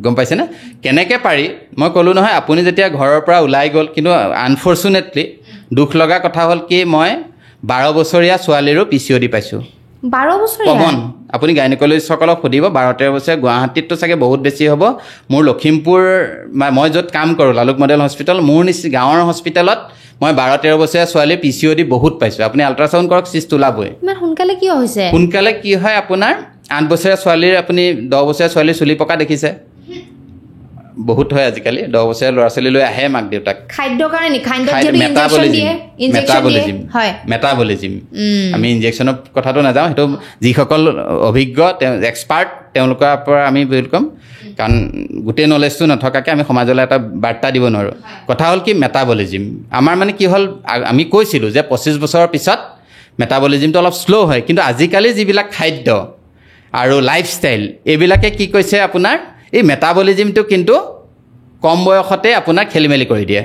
গম পাইছেনে কেনেকৈ পাৰি মই ক'লোঁ নহয় আপুনি যেতিয়া ঘৰৰ পৰা ওলাই গ'ল কিন্তু আনফৰ্চুনেটলি দুখ লগা কথা হ'ল কি মই 12 বছৰীয়া ছোৱালীৰো পিচিঅ'ডি পাইছোঁ 12 বছৰীয়া কমন আপুনি গাইনকলজিষ্টসকলক সুধিব 12-13 বছৰীয়া গুৱাহাটীততো চাগে বহুত বেছি হ'ব মোৰ লখিমপুৰ মই য'ত কাম কৰোঁ লালুক মডেল হস্পিটেল মোৰ গাঁৱৰ হস্পিটেলত মই 12-13 বছৰীয়া ছোৱালী পিচিঅ'ডি বহুত পাইছোঁ আপুনি আল্ট্ৰাচাউণ্ড কৰক চিষ্ট ওলাবই ইমান সোনকালে কিয় হৈছে সোনকালে কি হয় আপোনাৰ 8 বছৰীয়া ছোৱালীৰ আপুনি 10 বছৰীয়া ছোৱালীৰ চুলি পকা দেখিছে বহুত হয় আজিকালি 10 বছৰীয়া ল'ৰা ছোৱালী লৈ আহে মাক দেউতাক খাদ্যৰ কাৰণে মেটাবলিজিম আমি ইনজেকশ্যনৰ কথাটো নাযাওঁ সেইটো যিসকল অভিজ্ঞ এক্সপাৰ্ট তেওঁলোকৰ পৰা আমি ৱেলকাম কাৰণ গোটেই নলেজটো নথকাকৈ আমি সমাজলৈ এটা বাৰ্তা দিব নোৱাৰোঁ কথা হ'ল কি মেটাবলিজিম আমাৰ মানে কি হ'ল আমি কৈছিলোঁ যে 25 বছৰৰ পিছত মেটাবলিজিমটো অলপ শ্ল' হয় কিন্তু আজিকালি যিবিলাক খাদ্য আৰু লাইফষ্টাইল এইবিলাকে কি কৈছে আপোনাৰ এই মেটাবলিজিমটো কিন্তু কম বয়সতে আপোনাৰ খেলিমেলি কৰি দিয়ে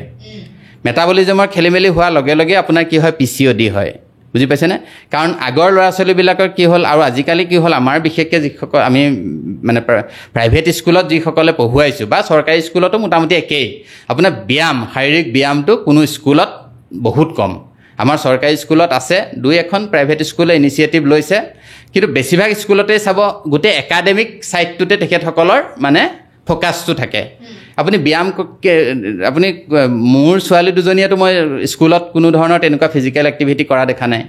মেটাবলিজিমৰ খেলিমেলি হোৱাৰ লগে লগে আপোনাৰ কি হয় পিচিঅ'ডি হয় বুজি পাইছেনে কাৰণ আগৰ ল'ৰা ছোৱালীবিলাকৰ কি হ'ল আৰু আজিকালি কি হ'ল আমাৰ বিশেষকৈ যিসকল আমি মানে প্ৰাইভেট স্কুলত যিসকলে পঢ়ুৱাইছোঁ বা চৰকাৰী স্কুলতো মোটামুটি একেই আপোনাৰ ব্যায়াম শাৰীৰিক ব্যায়ামটো কোনো স্কুলত বহুত কম আমাৰ চৰকাৰী স্কুলত আছে 2-এখন প্ৰাইভেট স্কুলে ইনিচিয়েটিভ লৈছে কিন্তু বেছিভাগ স্কুলতেই চাব গোটেই একাডেমিক ছাইডটোতে তেখেতসকলৰ মানে ফ'কাছটো থাকে আপুনি ব্যায়াম আপুনি মোৰ ছোৱালী দুজনীয়েতো মই স্কুলত কোনো ধৰণৰ তেনেকুৱা ফিজিকেল এক্টিভিটি কৰা দেখা নাই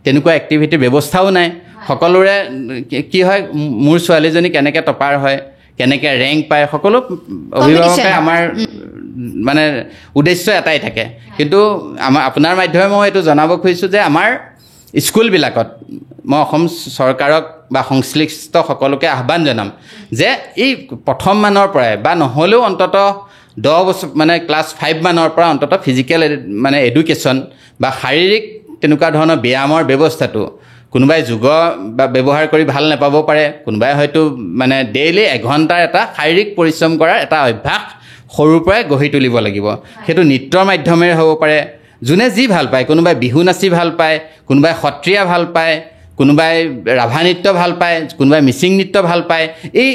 তেনেকুৱা এক্টিভিটিৰ ব্যৱস্থাও নাই সকলোৰে কি হয় মোৰ ছোৱালীজনী কেনেকৈ টপাৰ হয় কেনেকৈ ৰেংক পায় সকলো অভিভাৱকে আমাৰ মানে উদ্দেশ্য এটাই থাকে কিন্তু আপোনাৰ মাধ্যমে মই এইটো জনাব খুজিছোঁ যে আমাৰ স্কুলবিলাকত মই অসম চৰকাৰক বা সংশ্লিষ্ট সকলোকে আহ্বান জনাম যে এই প্ৰথম মানৰ পৰাই বা নহ'লেও অন্ততঃ 10 বছৰ মানে ক্লাছ 5 মানৰ পৰা অন্তত ফিজিকেল মানে এডুকেশ্যন বা শাৰীৰিক তেনেকুৱা ধৰণৰ ব্যায়ামৰ ব্যৱস্থাটো কোনোবাই যোগ বা ব্যৱহাৰ কৰি ভাল নাপাব পাৰে, কোনোবাই হয়তো মানে ডেইলি 1 ঘণ্টাৰ এটা শাৰীৰিক পৰিশ্ৰম কৰাৰ এটা অভ্যাস সৰুৰ পৰাই গঢ়ি তুলিব লাগিব। সেইটো নৃত্যৰ মাধ্যমেৰে হ'ব পাৰে, যোনে যি ভাল পায়, কোনোবাই বিহু নাচি ভাল পায়, কোনোবাই সত্ৰীয়া ভাল পায়, কোনোবাই ৰাভা নৃত্য ভাল পায়, কোনোবাই মিচিং নৃত্য ভাল পায়। এই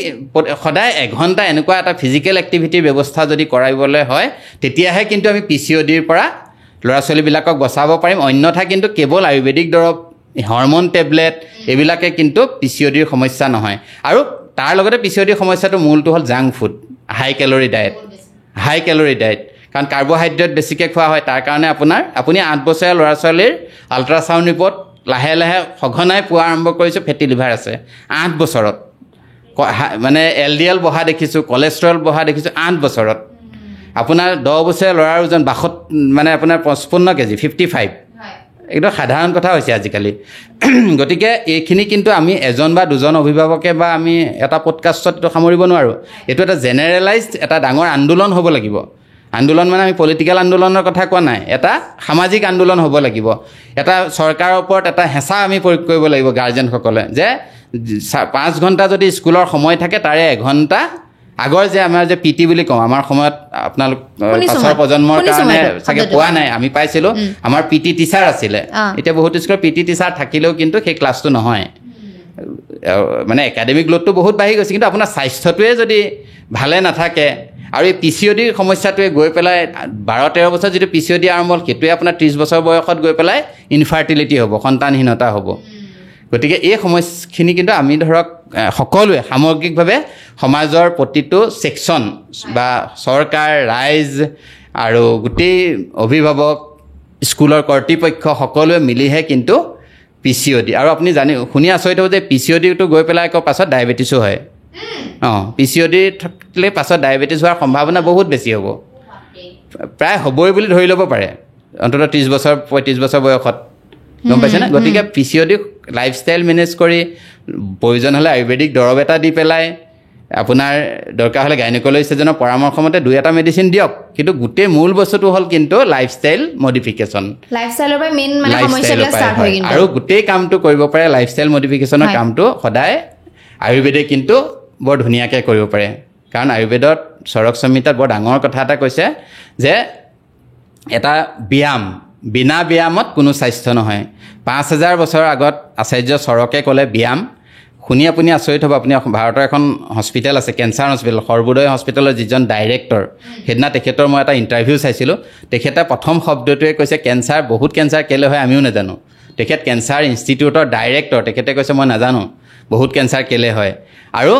সদায় 1 ঘণ্টা এনেকুৱা এটা ফিজিকেল এক্টিভিটিৰ ব্যৱস্থা যদি কৰাবলৈ হয়, তেতিয়াহে কিন্তু আমি PCODৰ পৰা ল'ৰা ছোৱালীবিলাকক বচাব পাৰিম। অন্যথা কিন্তু কেৱল আয়ুৰ্বেদিক দৰৱ, হৰমন টেবলেট এইবিলাকে কিন্তু PCODৰ সমস্যা নহয়। আৰু তাৰ লগতে PCODৰ সমস্যাটো মূলটো হ'ল জাংক ফুড, হাই কেলৰি ডায়েট। কাৰণ কাৰ্বহাইড্ৰেট বেছিকৈ খোৱা হয়। তাৰ কাৰণে আপুনি 8 বছৰীয়া ল'ৰা ছোৱালীৰ আল্ট্ৰাচাউণ্ড ৰিপৰ্ট লাহে লাহে সঘনাই পোৱা আৰম্ভ কৰিছোঁ ফেটি লিভাৰ আছে 8 বছৰত। মানে LDL বঢ়া দেখিছোঁ, কলেষ্ট্ৰল বঢ়া দেখিছোঁ 8 বছৰত। আপোনাৰ 10 বছৰীয়া ল'ৰাৰ ওজন 62 মানে আপোনাৰ 55 কেজি 55, একদম সাধাৰণ কথা হৈছে আজিকালি। গতিকে এইখিনি কিন্তু আমি এজন বা দুজন অভিভাৱকে বা আমি এটা পডকাষ্টত এইটো সামৰিব নোৱাৰোঁ। এইটো এটা জেনেৰেলাইজড এটা ডাঙৰ আন্দোলন হ'ব লাগিব। আন্দোলন মানে আমি পলিটিকেল আন্দোলনৰ কথা কোৱা নাই, এটা সামাজিক আন্দোলন হ'ব লাগিব। এটা চৰকাৰৰ ওপৰত এটা হেঁচা আমি প্ৰয়োগ কৰিব লাগিব গাৰ্জেনসকলে, যে 5 ঘণ্টা যদি স্কুলৰ সময় থাকে তাৰে 1 ঘণ্টা আগৰ যে আমাৰ যে PT বুলি কওঁ, আমাৰ সময়ত আপোনালোক পাছৰ প্ৰজন্মৰ কাৰণে চাগে পোৱা নাই, আমি পাইছিলোঁ। আমাৰ PT টিচাৰ আছিলে। এতিয়া বহুত স্কুলৰ PT টিচাৰ থাকিলেও কিন্তু সেই ক্লাছটো নহয়। মানে একাডেমিক লোডটো বহুত বাঢ়ি গৈছে, কিন্তু আপোনাৰ স্বাস্থ্যটোৱে যদি ভালে নাথাকে আৰু এই PCODৰ সমস্যাটোৱে গৈ পেলাই 12-13 বছৰ যিটো PCOD আৰম্ভ হ'ল, সেইটোৱে আপোনাৰ 30 বছৰ বয়সত গৈ পেলাই ইনফাৰ্টিলিটি হ'ব, সন্তানহীনতা হ'ব। গতিকে এই সমস্যাখিনি কিন্তু আমি ধৰক সকলোৱে সামগ্ৰিকভাৱে সমাজৰ প্ৰতিটো ছেকশ্যন বা চৰকাৰ, ৰাইজ আৰু গোটেই অভিভাৱক, স্কুলৰ কৰ্তৃপক্ষ সকলোৱে মিলিহে কিন্তু PCOD, আৰু আপুনি শুনি আচৰিত হ'ব যে PCODটো গৈ পেলাই আকৌ পাছত ডায়েবেটিছো হয়। PCOD থাকিলে পাছত ডায়েবেটিছ হোৱাৰ সম্ভাৱনা বহুত বেছি হ'ব, প্ৰায় হ'বই বুলি ধৰি ল'ব পাৰে, অন্ততঃ 30 বছৰ 35 বছৰ বয়সত। গম পাইছেনে? গতিকে PCOD লাইফষ্টাইল মেনেজ কৰি, প্ৰয়োজন হ'লে আয়ুৰ্বেদিক দৰৱ এটা দি পেলাই, আপোনাৰ দৰকাৰ হ'লে গাইনকলজিষ্ট এজনৰ পৰামৰ্শ মতে 2-এটা মেডিচিন দিয়ক, কিন্তু গোটেই মূল বস্তুটো হ'ল কিন্তু লাইফষ্টাইল মডিফিকেশ্যন। আৰু গোটেই কামটো কৰিব পাৰে লাইফষ্টাইল মডিফিকেশ্যনৰ কামটো সদায় আয়ুৰ্বেদে কিন্তু বৰ ধুনীয়াকৈ কৰিব পাৰে। কাৰণ আয়ুৰ্বেদত চৰক সংহিতাত বৰ ডাঙৰ কথা এটা কৈছে যে এটা ব্যায়াম, বিনা ব্যায়ামত কোনো স্বাস্থ্য নহয়। 5000 বছৰৰ আগত আচাৰ্য চৰকে ক'লে ব্যায়াম। শুনি আপুনি আচৰিত হ'ব। আপুনি ভাৰতৰ এখন হস্পিটেল আছে, কেঞ্চাৰ হস্পিটেল, সৰ্বোদয় হস্পিটেলৰ যিজন ডাইৰেক্টৰ, সেইদিনা তেখেতৰ মই এটা ইণ্টাৰভিউ চাইছিলোঁ। তেখেতে প্ৰথম শব্দটোৱে কৈছে, বহুত কেঞ্চাৰ কেলৈ হয় আমিও নাজানো। তেখেত কেঞ্চাৰ ইনষ্টিটিউটৰ ডাইৰেক্টৰ, তেখেতে কৈছে মই নাজানো বহুত কেঞ্চাৰ কেলৈ হয়। আৰু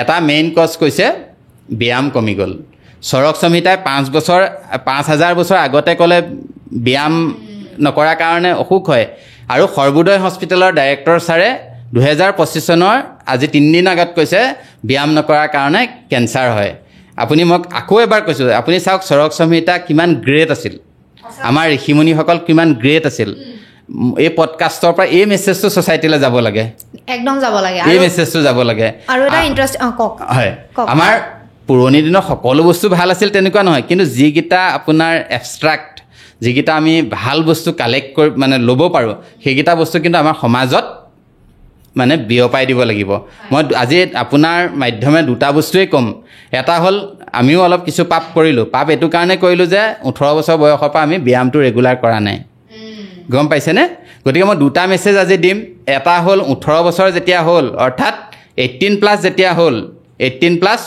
এটা মেইন কজ কৈছে ব্যায়াম কমি গ'ল। চৰক সংহিতাই 5000 বছৰ আগতে ক'লে ব্যায়াম নকৰাৰ কাৰণে অসুখ হয়। আৰু সৰ্বোদয় হস্পিটেলৰ ডাইৰেক্টৰ ছাৰে 2025 চনৰ আজি 3 দিন আগত কৈছে ব্যায়াম নকৰাৰ কাৰণে কেঞ্চাৰ হয়। আপুনি মোক আকৌ এবাৰ কৈছোঁ, আপুনি চাওক চৰক সংহিতা কিমান গ্ৰেট আছিল, আমাৰ ঋষিমুনিসকল কিমান গ্ৰেট আছিল। এই পডকাষ্টৰ পৰা এই মেছেজটো ছ'চাইটিলৈ যাব লাগে, একদম যাব লাগে, এই মেছেজটো যাব লাগে। আৰু এটা ইণ্টাৰেষ্টিং হয়, আমাৰ পুৰণি দিনৰ সকলো বস্তু ভাল আছিল তেনেকুৱা নহয়, কিন্তু যিকেইটা আপোনাৰ এবষ্ট্ৰাক্ট, যিকেইটা আমি ভাল বস্তু কালেক্ট কৰি মানে ল'ব পাৰোঁ, সেইকেইটা বস্তু কিন্তু আমাৰ সমাজত মানে বিয়পাই দিব লাগিব। মই আজি আপোনাৰ মাধ্যমে 2টা বস্তুৱেই ক'ম। এটা হ'ল আমিও অলপ কিছু পাপ কৰিলোঁ। পাপ এইটো কাৰণে কৰিলোঁ যে 18 বছৰ বয়সৰ পৰা আমি ব্যায়ামটো ৰেগুলাৰ কৰা নাই। গম পাইছেনে? গতিকে মই 2টা মেছেজ আজি দিম। এটা হ'ল 18 বছৰ যেতিয়া হ'ল, অৰ্থাৎ 18+ যেতিয়া হ'ল, 18+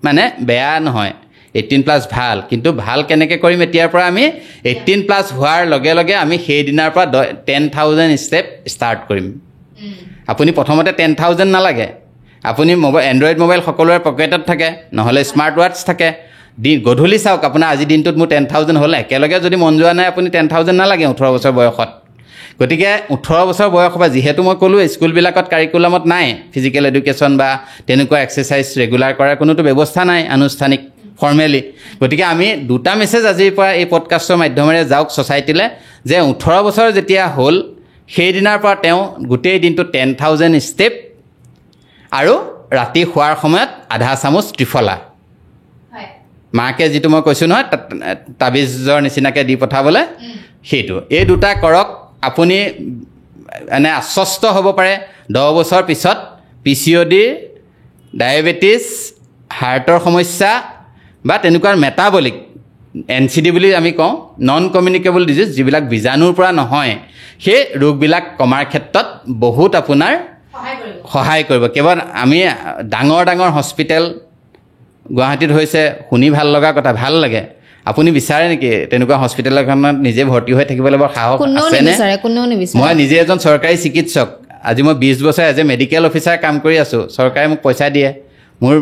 মানে বেয়া নহয়, 18+ ভাল। কিন্তু ভাল কেনেকৈ কৰিম? এতিয়াৰ পৰা আমি 18+ হোৱাৰ লগে লগে আমি সেইদিনাৰ পৰা 10,000 ষ্টেপ ষ্টাৰ্ট কৰিম। আপুনি প্ৰথমতে 10,000 নালাগে। আপুনি এণ্ড্ৰইড মোবাইল সকলোৰে পকেটত থাকে, নহ'লে স্মাৰ্ট ৱাটছ থাকে। গধূলি চাওক আপোনাৰ আজি দিনটোত মোৰ 10,000 হ'ল। একেলগে যদি মন যোৱা নাই আপুনি 10,000 নালাগে 18 বছৰ বয়সত। গতিকে 18 বছৰ বয়সৰ পৰা, যিহেতু মই ক'লোঁ স্কুলবিলাকত কাৰিকুলামত নাই ফিজিকেল এডুকেশ্যন বা তেনেকুৱা এক্সাৰচাইজ ৰেগুলাৰ কৰাৰ কোনোতো ব্যৱস্থা নাই আনুষ্ঠানিক ফৰ্মেলি। গতিকে আমি 2টা মেছেজ আজিৰ পৰা এই পডকাষ্টৰ মাধ্যমেৰে যাওক ছ'চাইটিলৈ, যে 18 বছৰ যেতিয়া হ'ল সেইদিনাৰ পৰা তেওঁ গোটেই দিনটো 10,000 ষ্টেপ আৰু ৰাতি শোৱাৰ সময়ত আধা চামুচ ত্ৰিফলা। মাকে যিটো মই কৈছোঁ নহয় তাবিজৰ নিচিনাকৈ দি পঠাবলৈ সেইটো এই দুটা কৰক আপুনি মানে আশ্বস্ত হ'ব পাৰে 10 বছৰ পিছত PCOD ডায়েবেটিছ হাৰ্টৰ সমস্যা বা তেনেকুৱা মেটাবলিক NCD বুলি আমি কওঁ নন কমিউনিকেবল ডিজিজ যিবিলাক বীজাণুৰ পৰা নহয় সেই ৰোগবিলাক কমাৰ ক্ষেত্ৰত বহুত আপোনাৰ সহায় কৰিব কেৱল আমি ডাঙৰ ডাঙৰ হস্পিটেল গুৱাহাটীত হৈছে শুনি ভাল লগা কথা ভাল লাগে আপুনি বিচাৰে নেকি তেনেকুৱা হস্পিটেল এখনত নিজে ভৰ্তি হৈ থাকিবলৈ বৰ সাহস আছেনে মই নিজে এজন চৰকাৰী চিকিৎসক আজি মই 20 বছৰ এজ এ মেডিকেল অফিচাৰ কাম কৰি আছোঁ চৰকাৰে মোক পইচা দিয়ে মোৰ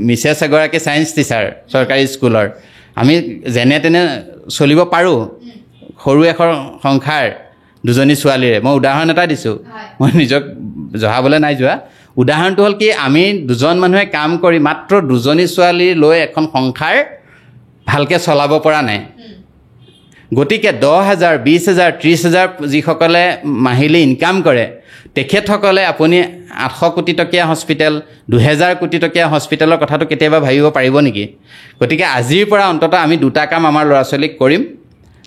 মিছেছ এগৰাকী ছায়েন্স টিচাৰ চৰকাৰী স্কুলৰ আমি যেনে তেনে চলিব পাৰোঁ সৰু এখন সংসাৰ দুজনী ছোৱালীৰে মই উদাহৰণ এটা দিছোঁ মই নিজক জহাবলৈ নাই যোৱা উদাহৰণটো হ'ল কি আমি দুজন মানুহে কাম কৰি মাত্ৰ দুজনী ছোৱালী লৈ এখন সংসাৰ ভালকৈ চলাব পৰা নাই গতিকে 10,000 20,000 30,000 যিসকলে মাহিলী ইনকাম কৰে তেখেতসকলে আপুনি 800 কোটি টকীয়া হস্পিটেল 2000 কোটি টকীয়া হস্পিটেলৰ কথাটো কেতিয়াবা ভাবিব পাৰিব নেকি গতিকে আজিৰ পৰা অন্ততঃ আমি দুটা কাম আমাৰ ল'ৰা ছোৱালীক কৰিম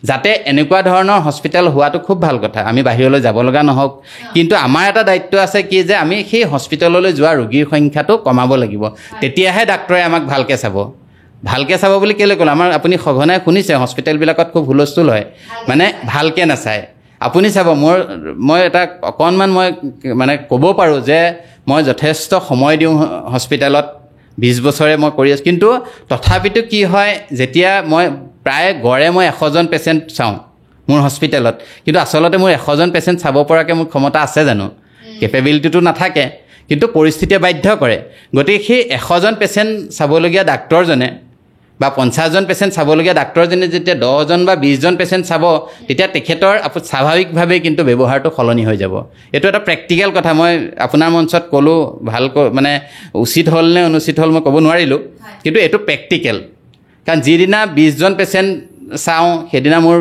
যাতে এনেকুৱা ধৰণৰ হস্পিটেল হোৱাটো খুব ভাল কথা আমি বাহিৰলৈ যাব লগা নহওক কিন্তু আমাৰ এটা দায়িত্ব আছে কি যে আমি সেই হস্পিটেললৈ যোৱা ৰোগীৰ সংখ্যাটো কমাব লাগিব তেতিয়াহে ডাক্তৰে আমাক ভালকৈ চাব বুলি কেলৈ ক'লে আমাৰ আপুনি সঘনাই শুনিছে হস্পিটেলবিলাকত খুব হুলস্থুল হয় মানে ভালকৈ নাচায় আপুনি চাব মই এটা অকণমান মই মানে ক'ব পাৰোঁ যে মই যথেষ্ট সময় দিওঁ হস্পিটেলত 20 বছৰে মই কৰি আছোঁ কিন্তু তথাপিতো কি হয় যেতিয়া মই প্ৰায় গড়ে মই 100জন পেচেণ্ট চাওঁ মোৰ হস্পিটেলত কিন্তু আচলতে মোৰ 100জন পেচেণ্ট চাব পৰাকৈ মোৰ ক্ষমতা আছে জানো কেপেবিলিটিটো নাথাকে কিন্তু পৰিস্থিতিয়ে বাধ্য কৰে গতিকে সেই 100জন পেচেণ্ট চাবলগীয়া ডাক্তৰজনে বা 50জন পেচেণ্ট চাবলগীয়া ডাক্তৰজনে যেতিয়া 10জন বা 20জন পেচেণ্ট চাব তেতিয়া তেখেতৰ স্বাভাৱিকভাৱেই কিন্তু ব্যৱহাৰটো সলনি হৈ যাব এইটো এটা প্ৰেক্টিকেল কথা মই আপোনাৰ মঞ্চত ক'লোঁ ভালকৈ মানে উচিত হ'ল নে অনুচিত হ'ল মই ক'ব নোৱাৰিলোঁ কিন্তু এইটো প্ৰেক্টিকেল কাৰণ যিদিনা 20জন পেচেণ্ট চাওঁ সেইদিনা মোৰ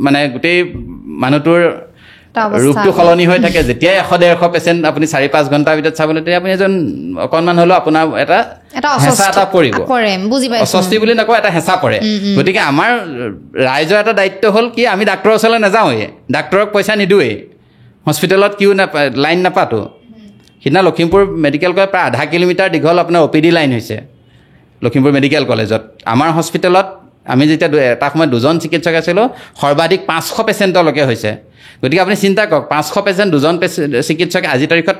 মানে গোটেই মানুহটোৰ ৰূপটো সলনি হৈ থাকে যেতিয়াই 100-150 পেচেণ্ট আপুনি 4-5 ঘণ্টাৰ ভিতৰত চাবলৈ তেতিয়া আপুনি এজন অকণমান হ'লেও আপোনাৰ এটা হেঁচা এটা পৰিব অস্বস্তি বুলি নকওঁ এটা হেঁচা পৰে গতিকে আমাৰ ৰাইজৰ এটা দায়িত্ব হ'ল কি আমি ডাক্তৰৰ ওচৰলৈ নাযাওঁৱেই ডাক্তৰক পইচা নিদিওঁৱেই হস্পিটেলত কিউ লাইন নাপাতো সিদিনা লখিমপুৰ মেডিকেল কলেজ প্ৰায় 0.5 কিলোমিটাৰ দীঘল আপোনাৰ OPD লাইন হৈছে লখিমপুৰ মেডিকেল কলেজত আমাৰ হস্পিটেলত আমি যেতিয়া এটা সময়ত 2জন চিকিৎসক আছিলোঁ সৰ্বাধিক 500 পেচেণ্টলৈকে হৈছে গতিকে আপুনি চিন্তা কৰক 500 পেচেণ্ট 2জন চিকিৎসকে আজিৰ তাৰিখত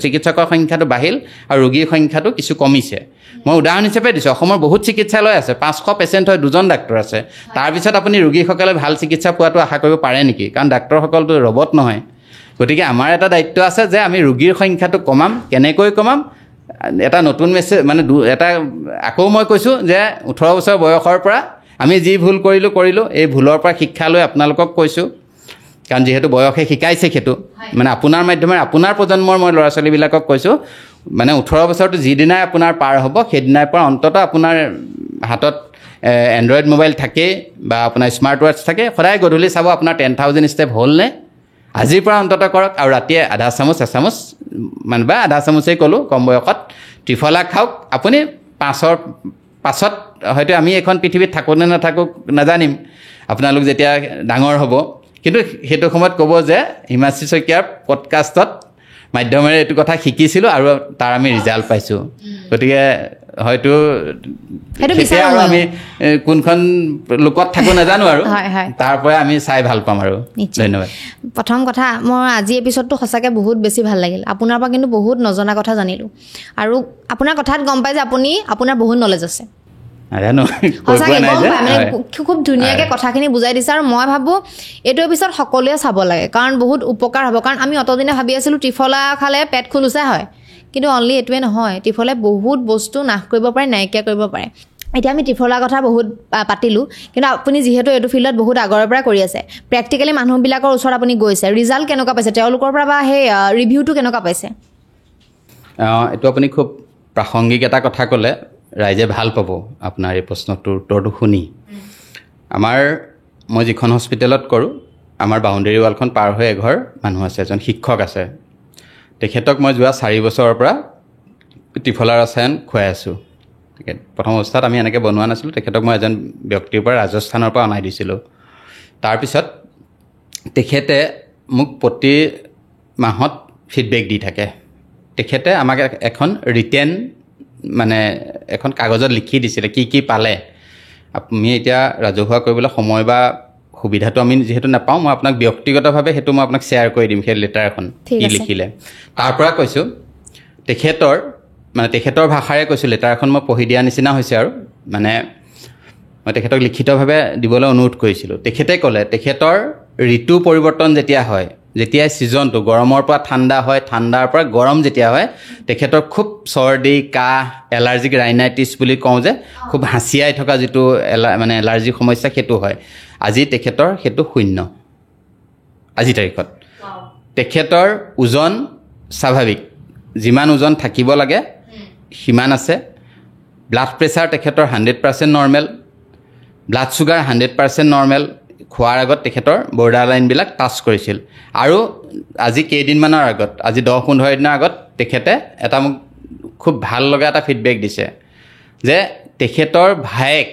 চিকিৎসকৰ সংখ্যাটো বাঢ়িল আৰু ৰোগীৰ সংখ্যাটো কিছু কমিছে মই উদাহৰণ হিচাপে দিছোঁ অসমৰ বহুত চিকিৎসালয় আছে 500 পেচেণ্ট হয় 2জন ডাক্তৰ আছে তাৰপিছত আপুনি ৰোগীসকলে ভাল চিকিৎসা পোৱাটো আশা কৰিব পাৰে নেকি কাৰণ ডাক্তৰসকলটো ৰবট নহয় গতিকে আমাৰ এটা দায়িত্ব আছে যে আমি ৰোগীৰ সংখ্যাটো কমাম কেনেকৈ কমাম এটা নতুন মেছেজ মানে এটা আকৌ মই কৈছোঁ যে 18 বছৰ বয়সৰ পৰা আমি যি ভুল কৰিলোঁ এই ভুলৰ পৰা শিক্ষা লৈ আপোনালোকক কৈছোঁ কাৰণ যিহেতু বয়সে শিকাইছে সেইটো মানে আপোনাৰ মাধ্যমেৰে আপোনাৰ প্ৰজন্মৰ মই ল'ৰা ছোৱালীবিলাকক কৈছোঁ মানে 18 বছৰটো যিদিনাই আপোনাৰ পাৰ হ'ব সেইদিনাৰ পৰা অন্ততঃ আপোনাৰ হাতত এণ্ড্ৰইড মোবাইল থাকে বা আপোনাৰ স্মাৰ্ট ৱাটচ থাকে সদায় গধূলি চাব আপোনাৰ 10,000 ষ্টেপ হ'লনে আজিৰ পৰা অন্ততঃ কৰক আৰু ৰাতিয়ে আধা চামুচ এচামুচ মানে বা আধা চামুচেই ক'লোঁ কম বয়সত ত্ৰিফলা খাওক আপুনি পাছত হয়তো আমি এখন পৃথিৱীত থাকোঁ নে নাথাকোঁ নাজানিম আপোনালোক যেতিয়া ডাঙৰ হ'ব কিন্তু সেইটো সময়ত ক'ব যে হিমাশ্ৰী শইকীয়াৰ পডকাষ্টত মাধ্যমেৰে এইটো কথা শিকিছিলোঁ আৰু তাৰ আমি ৰিজাল্ট পাইছোঁ গতিকে হয়তো আৰু আমি কোনখন লোকত থাকোঁ নাজানো আৰু তাৰ পৰা আমি চাই ভাল পাম আৰু ধন্যবাদ প্ৰথম কথা মই আজি এপিছডটো সঁচাকৈ বহুত বেছি ভাল লাগিল আপোনাৰ পৰা কিন্তু বহুত নজনা কথা জানিলোঁ আৰু আপোনাৰ কথাত গম পাই যে আপোনাৰ বহুত নলেজ আছে খুব ধুনীয়াকৈ কথাখিনি বুজাই দিছে আৰু মই ভাবোঁ এইটো এপিছড সকলোৱে চাব লাগে কাৰণ বহুত উপকাৰ হ'ব কাৰণ আমি অতদিনে ভাবি আছিলোঁ ত্ৰিফলা খালে পেট খোলোচা হয় কিন্তু অনলি এইটোৱে নহয় ত্ৰিফলাই বহুত বস্তু নাশ কৰিব পাৰে নাইকিয়া কৰিব পাৰে এতিয়া আমি ত্ৰিফলাৰ কথা বহুত পাতিলোঁ কিন্তু আপুনি যিহেতু এইটো ফিল্ডত বহুত আগৰৰ পৰা কৰি আছে প্ৰেক্টিকেলি মানুহবিলাকৰ ওচৰত আপুনি গৈছে ৰিজাল্ট কেনেকুৱা পাইছে তেওঁলোকৰ পৰা বা সেই ৰিভিউটো কেনেকুৱা পাইছে এইটো আপুনি খুব প্ৰাসংগিক এটা কথা ক'লে ৰাইজে ভাল পাব আপোনাৰ এই প্ৰশ্নটোৰ উত্তৰটো শুনি মই যিখন হস্পিটেলত কৰোঁ আমাৰ বাউণ্ডেৰী ৱালখন পাৰ হৈ এঘৰ মানুহ আছে এজন শিক্ষক আছে তেখেতক মই যোৱা 4 বছৰৰ পৰা ত্ৰিফলা ৰসায়ন খুৱাই আছোঁ প্ৰথম অৱস্থাত আমি এনেকৈ বনোৱা নাছিলোঁ। তেখেতক মই এজন ব্যক্তিৰ পৰা ৰাজস্থানৰ পৰা অনাই দিছিলোঁ। তাৰপিছত তেখেতে মোক প্ৰতি মাহত ফিডবেক দি থাকে। তেখেতে আমাক এখন ৰিটেন মানে এখন কাগজত লিখি দিছিলে কি কি পালে। আমি এতিয়া ৰাজহুৱা কৰিবলৈ সময় বা সুবিধাটো আমি যিহেতু নাপাওঁ, মই আপোনাক ব্যক্তিগতভাৱে সেইটো মই আপোনাক শ্বেয়াৰ কৰি দিম সেই লেটাৰ এখন কি লিখিলে। তাৰ পৰা কৈছোঁ তেখেতৰ ভাষাৰে কৈছোঁ, লেটাৰ এখন মই পঢ়ি দিয়া নিচিনা হৈছে আৰু মানে মই তেখেতক লিখিতভাৱে দিবলৈ অনুৰোধ কৰিছিলোঁ। তেখেতে ক'লে তেখেতৰ ঋতু পৰিৱৰ্তন যেতিয়া হয়, যেতিয়া ছিজনটো গৰমৰ পৰা ঠাণ্ডা হয়, ঠাণ্ডাৰ পৰা গৰম যেতিয়া হয়, তেখেতৰ খুব চৰ্দি, কাহ, এলাৰ্জিক ৰাইনাইটিছ বুলি কওঁ যে খুব হাঁচিয়াই থকা যিটো মানে এলাৰ্জিক সমস্যা সেইটো হয়। আজি তেখেতৰ সেইটো 0 আজিৰ তাৰিখত। তেখেতৰ ওজন স্বাভাৱিক, যিমান ওজন থাকিব লাগে সিমান আছে। ব্লাড প্ৰেছাৰ তেখেতৰ 100% নৰ্মেল, ব্লাড চুগাৰ 100% নৰ্মেল। খোৱাৰ আগত তেখেতৰ বৰ্ডাৰ লাইনবিলাক টাচ কৰিছিল। আৰু আজি কেইদিনমানৰ আগত, আজি 10-15 দিনৰ আগত তেখেতে এটা মোক খুব ভাল লগা এটা ফিডবেক দিছে যে তেখেতৰ ভায়েক,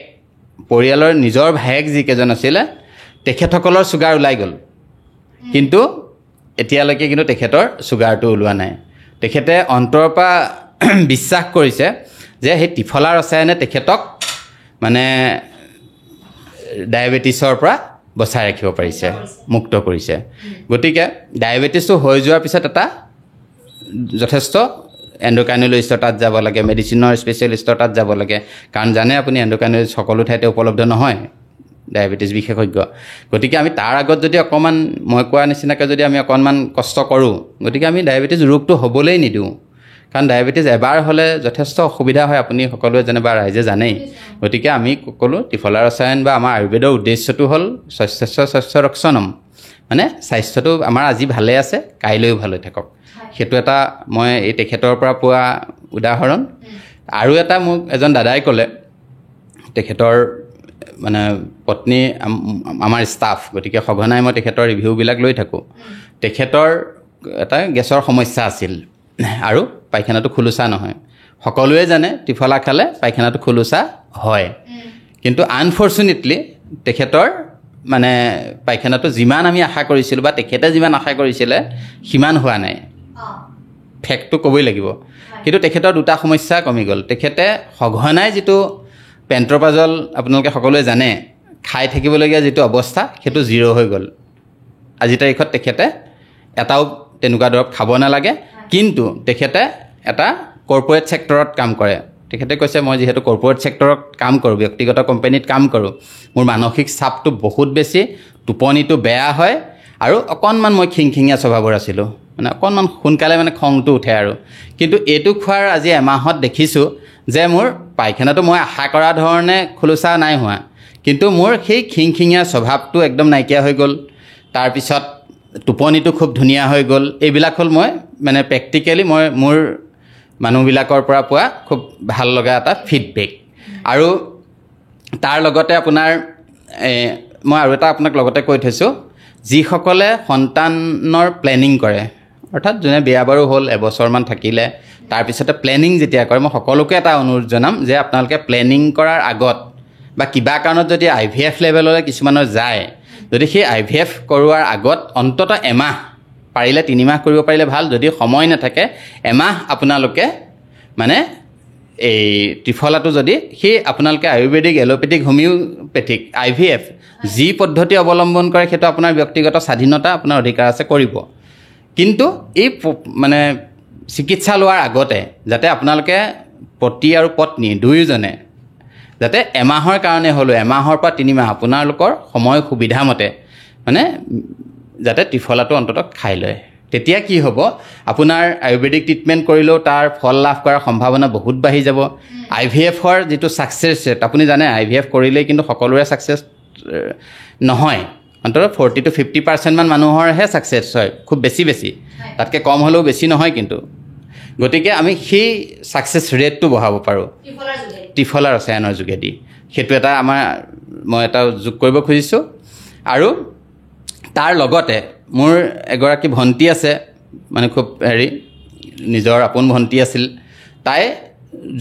পৰিয়ালৰ নিজৰ ভায়েক যিকেইজন আছিলে, তেখেতসকলৰ চুগাৰ ওলাই গ'ল, কিন্তু এতিয়ালৈকে কিন্তু তেখেতৰ চুগাৰটো ওলোৱা নাই। তেখেতে অন্তৰৰ পৰা বিশ্বাস কৰিছে যে সেই ত্ৰিফলা ৰসায়নে তেখেতক মানে ডায়েবেটিছৰ পৰা বচাই ৰাখিব পাৰিছে, মুক্ত কৰিছে। গতিকে ডায়েবেটিছটো হৈ যোৱাৰ পিছত এটা যথেষ্ট এণ্ডক্ৰাইনলজিষ্টৰ তাত যাব লাগে, মেডিচিনৰ স্পেচিয়েলিষ্টৰ তাত যাব লাগে। কাৰণ জানে আপুনি এণ্ডক্ৰাইনলজিষ্ট সকলো ঠাইতে উপলব্ধ নহয়, ডায়েবেটিছ বিশেষজ্ঞ। গতিকে আমি তাৰ আগত যদি অকণমান মই কোৱা নিচিনাকৈ যদি আমি অকণমান কষ্ট কৰোঁ, গতিকে আমি ডায়েবেটিছ ৰোগটো হ'বলেই নিদিওঁ। কাৰণ ডায়েবেটিছ এবাৰ হ'লে যথেষ্ট অসুবিধা হয়, আপুনি সকলোৱে যেনিবা ৰাইজে জানেই। গতিকে আমি ক'লোঁ ত্ৰিফলা ৰসায়ন বা আমাৰ আয়ুৰ্বেদৰ উদ্দেশ্যটো হ'ল স্বাস্থ্য ৰক্ষণম, মানে স্বাস্থ্যটো আমাৰ আজি ভালে আছে, কাইলৈও ভাল হৈ থাকক। সেইটো এটা মই এই তেখেতৰ পৰা পোৱা উদাহৰণ। আৰু এটা মোক এজন দাদাই ক'লে, তেখেতৰ মানে পত্নী আমাৰ ষ্টাফ, গতিকে সঘনাই মই তেখেতৰ ৰিভিউবিলাক লৈ থাকোঁ। তেখেতৰ এটা গেছৰ সমস্যা আছিল আৰু পায়খানাটো খোলোচা নহয়। সকলোৱে জানে ত্ৰিফলা খালে পায়খানাটো খোলোচা হয়, কিন্তু আনফৰ্চুনেটলি তেখেতৰ মানে পায়খানাটো যিমান আমি আশা কৰিছিলোঁ বা তেখেতে যিমান আশা কৰিছিলে সিমান হোৱা নাই, ফেক্টটো ক'বই লাগিব। কিন্তু তেখেতৰ দুটা সমস্যা কমি গ'ল। তেখেতে সঘনাই যিটো পেণ্ট্ৰপাজল আপোনালোকে সকলোৱে জানে খাই থাকিবলগীয়া যিটো অৱস্থা, সেইটো 0 হৈ গ'ল। আজিৰ তাৰিখত তেখেতে এটাও তেনেকুৱা দৰৱ খাব নালাগে। কিন্তু তেখেতে এটা কৰ্পৰেট ছেক্টৰত কাম কৰে। তেখেতে কৈছে মই যিহেতু কৰ্পৰেট ছেক্টৰত কাম কৰোঁ, ব্যক্তিগত কোম্পানীত কাম কৰোঁ, মোৰ মানসিক চাপটো বহুত বেছি, টোপনিটো বেয়া হয় আৰু অকণমান মই খিংখিঙীয়া স্বভাৱৰ আছিলোঁ, মানে অকণমান সোনকালে মানে খংটো উঠে আৰু। কিন্তু এইটো খোৱাৰ আজি এমাহত দেখিছোঁ যে মোৰ পায়খানাটো মই আশা কৰা ধৰণে খোলোচা নাই হোৱা, কিন্তু মোৰ সেই খিংখিঙীয়া স্বভাৱটো একদম নাইকিয়া হৈ গ'ল। তাৰপিছত টোপনিটো খুব ধুনীয়া হৈ গ'ল। এইবিলাক হ'ল মই মানে প্ৰেক্টিকেলি মই মোৰ মানুহবিলাকৰ পৰা পোৱা খুব ভাল লগা এটা ফিডবেক। আৰু তাৰ লগতে আপোনাৰ মই আৰু এটা আপোনাক লগতে কৈ থৈছোঁ, যিসকলে সন্তানৰ প্লেনিং কৰে, অৰ্থাৎ যোনে বিয়া বাৰু হ'ল এবছৰমান থাকিলে, তাৰপিছতে প্লেনিং যেতিয়া কৰে, মই সকলোকে এটা অনুৰোধ জনাম যে আপোনালোকে প্লেনিং কৰাৰ আগত বা কিবা কাৰণত যদি IVF লেভেললৈ কিছুমানৰ যায়, যদি সেই IVF কৰোৱাৰ আগত অন্ততঃ এমাহ, পাৰিলে 3 মাহ কৰিব পাৰিলে ভাল, যদি সময় নাথাকে এমাহ আপোনালোকে মানে এই ত্ৰিফলাটো যদি সেই আপোনালোকে আয়ুৰ্বেদিক, এলোপেথিক, হোমিওপেথিক, IVF যি পদ্ধতি অৱলম্বন কৰে সেইটো আপোনাৰ ব্যক্তিগত স্বাধীনতা, আপোনাৰ অধিকাৰ আছে কৰিব। কিন্তু এই মানে চিকিৎসা লোৱাৰ আগতে যাতে আপোনালোকে পতি আৰু পত্নী দুয়োজনে যাতে এমাহৰ কাৰণে হ'লেও, এমাহৰ পৰা 3 মাহ আপোনালোকৰ সময় সুবিধা মতে মানে যাতে ত্ৰিফলাটো অন্ততঃ খাই লয়। তেতিয়া কি হ'ব, আপোনাৰ আয়ুৰ্বেদিক ট্ৰিটমেণ্ট কৰিলেও তাৰ ফল লাভ কৰাৰ সম্ভাৱনা বহুত বাঢ়ি যাব। IVFৰ যিটো ছাকচেছ ৰেট, আপুনি জানে IVF কৰিলেই কিন্তু সকলোৰে ছাকচেছ নহয়, অন্ততঃ 40 to 50% মান মানুহৰহে ছাকচেছ হয়, খুব বেছি, তাতকৈ কম হ'লেও বেছি নহয়। কিন্তু গতিকে আমি সেই ছাকচেছ ৰেটটো বঢ়াব পাৰোঁ ত্ৰিফলা ৰসায়নৰ যোগেদি। সেইটো এটা মই এটা যোগ কৰিব খুজিছোঁ। আৰু তাৰ লগতে মোৰ এগৰাকী ভণ্টি আছে, মানে খুব নিজৰ আপোন ভণ্টি আছিল। তাই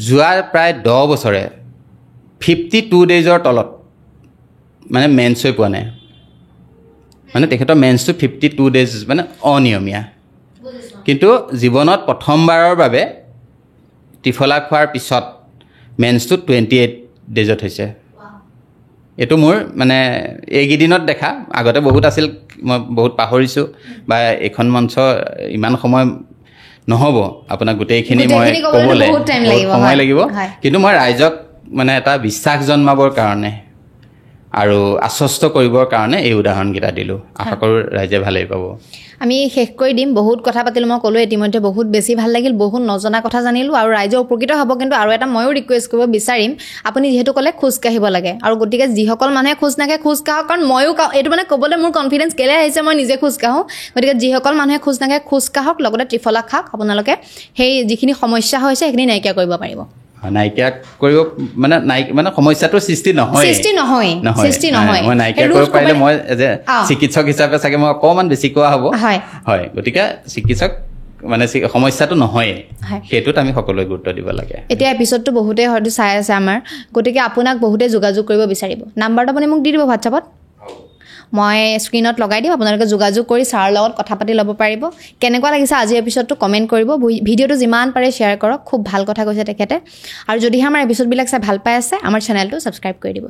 যোৱা প্ৰায় 10 বছৰে 52 ডেজৰ তলত মানে মেন্স হৈ পোৱা নাই মানে তেখেতৰ মেন্সটো 52 ডেজ মানে অনিয়মীয়া কিন্তু জীৱনত প্ৰথমবাৰৰ বাবে ত্ৰিফলা খোৱাৰ পিছত মেন্সটো 28 ডেজত হৈছে এইটো মোৰ মানে এইকেইদিনত দেখা আগতে বহুত আছিল মই বহুত পাহৰিছোঁ বা এখন মঞ্চ ইমান সময় নহ'ব আপোনাক গোটেইখিনি মই ক'বলৈ সময় লাগিব কিন্তু মই ৰাইজক মানে এটা বিশ্বাস জন্মাবৰ কাৰণে আৰু আশ্বস্ত কৰিবৰ কাৰণে এই উদাহৰণকেইটা দিলোঁ আশা কৰোঁ ৰাইজে ভালেই পাব আমি শেষ কৰি দিম বহুত কথা পাতিলোঁ মই ক'লোঁ ইতিমধ্যে বহুত বেছি ভাল লাগিল বহুত নজনা কথা জানিলোঁ আৰু ৰাইজৰ উপকৃত হ'ব কিন্তু আৰু এটা ময়ো ৰিকুৱেষ্ট কৰিব বিচাৰিম আপুনি যিহেতু ক'লে খোজকাঢ়িব লাগে আৰু গতিকে যিসকল মানুহে খোজ নাকাঢ়ে খোজ কাঢ়ক কাৰণ ময়ো এইটো মানে ক'বলৈ মোৰ কনফিডেঞ্চ কেলৈ আহিছে মই নিজে খোজ কাঢ়োঁ গতিকে যিসকল মানুহে খোজ নাকাঢ়ে খোজ কাঢ়ক লগতে ত্ৰিফলা খাওক আপোনালোকে সেই যিখিনি সমস্যা হৈছে সেইখিনি নাইকিয়া কৰিব পাৰিব নাইকিয়া কৰিব মানে সমস্যাটোৰ সৃষ্টি নহয় মই নাইকিয়া কৰিব পাৰিলে মই যে চিকিৎসক হিচাপে চাগে মই অকণমান বেছি কোৱা হ'ব হয় গতিকে চিকিৎসক মানে সমস্যাটো নহয় সেইটোত আমি সকলোৱে গুৰুত্ব দিব লাগে এতিয়া এপিছডটো বহুতে হয়তো চাই আছে আমাৰ গতিকে আপোনাক বহুতে যোগাযোগ কৰিব বিচাৰিব নাম্বাৰটো আপুনি মোক দি দিব হোৱাটছআপত মই স্ক্ৰীনত লগাই দিম আপোনালোকে যোগাযোগ কৰি ছাৰৰ লগত কথা পাতি ল'ব পাৰিব কেনেকুৱা লাগিছে আজি এপিছডটো কমেণ্ট কৰিব ভিডিঅ'টো যিমান পাৰে শ্বেয়াৰ কৰক খুব ভাল কথা কৈছে তেখেতে আৰু যদিহে আমাৰ এপিছডবিলাক চাই ভাল পাই আছে আমাৰ চেনেলটো ছাবস্ক্ৰাইব কৰি দিব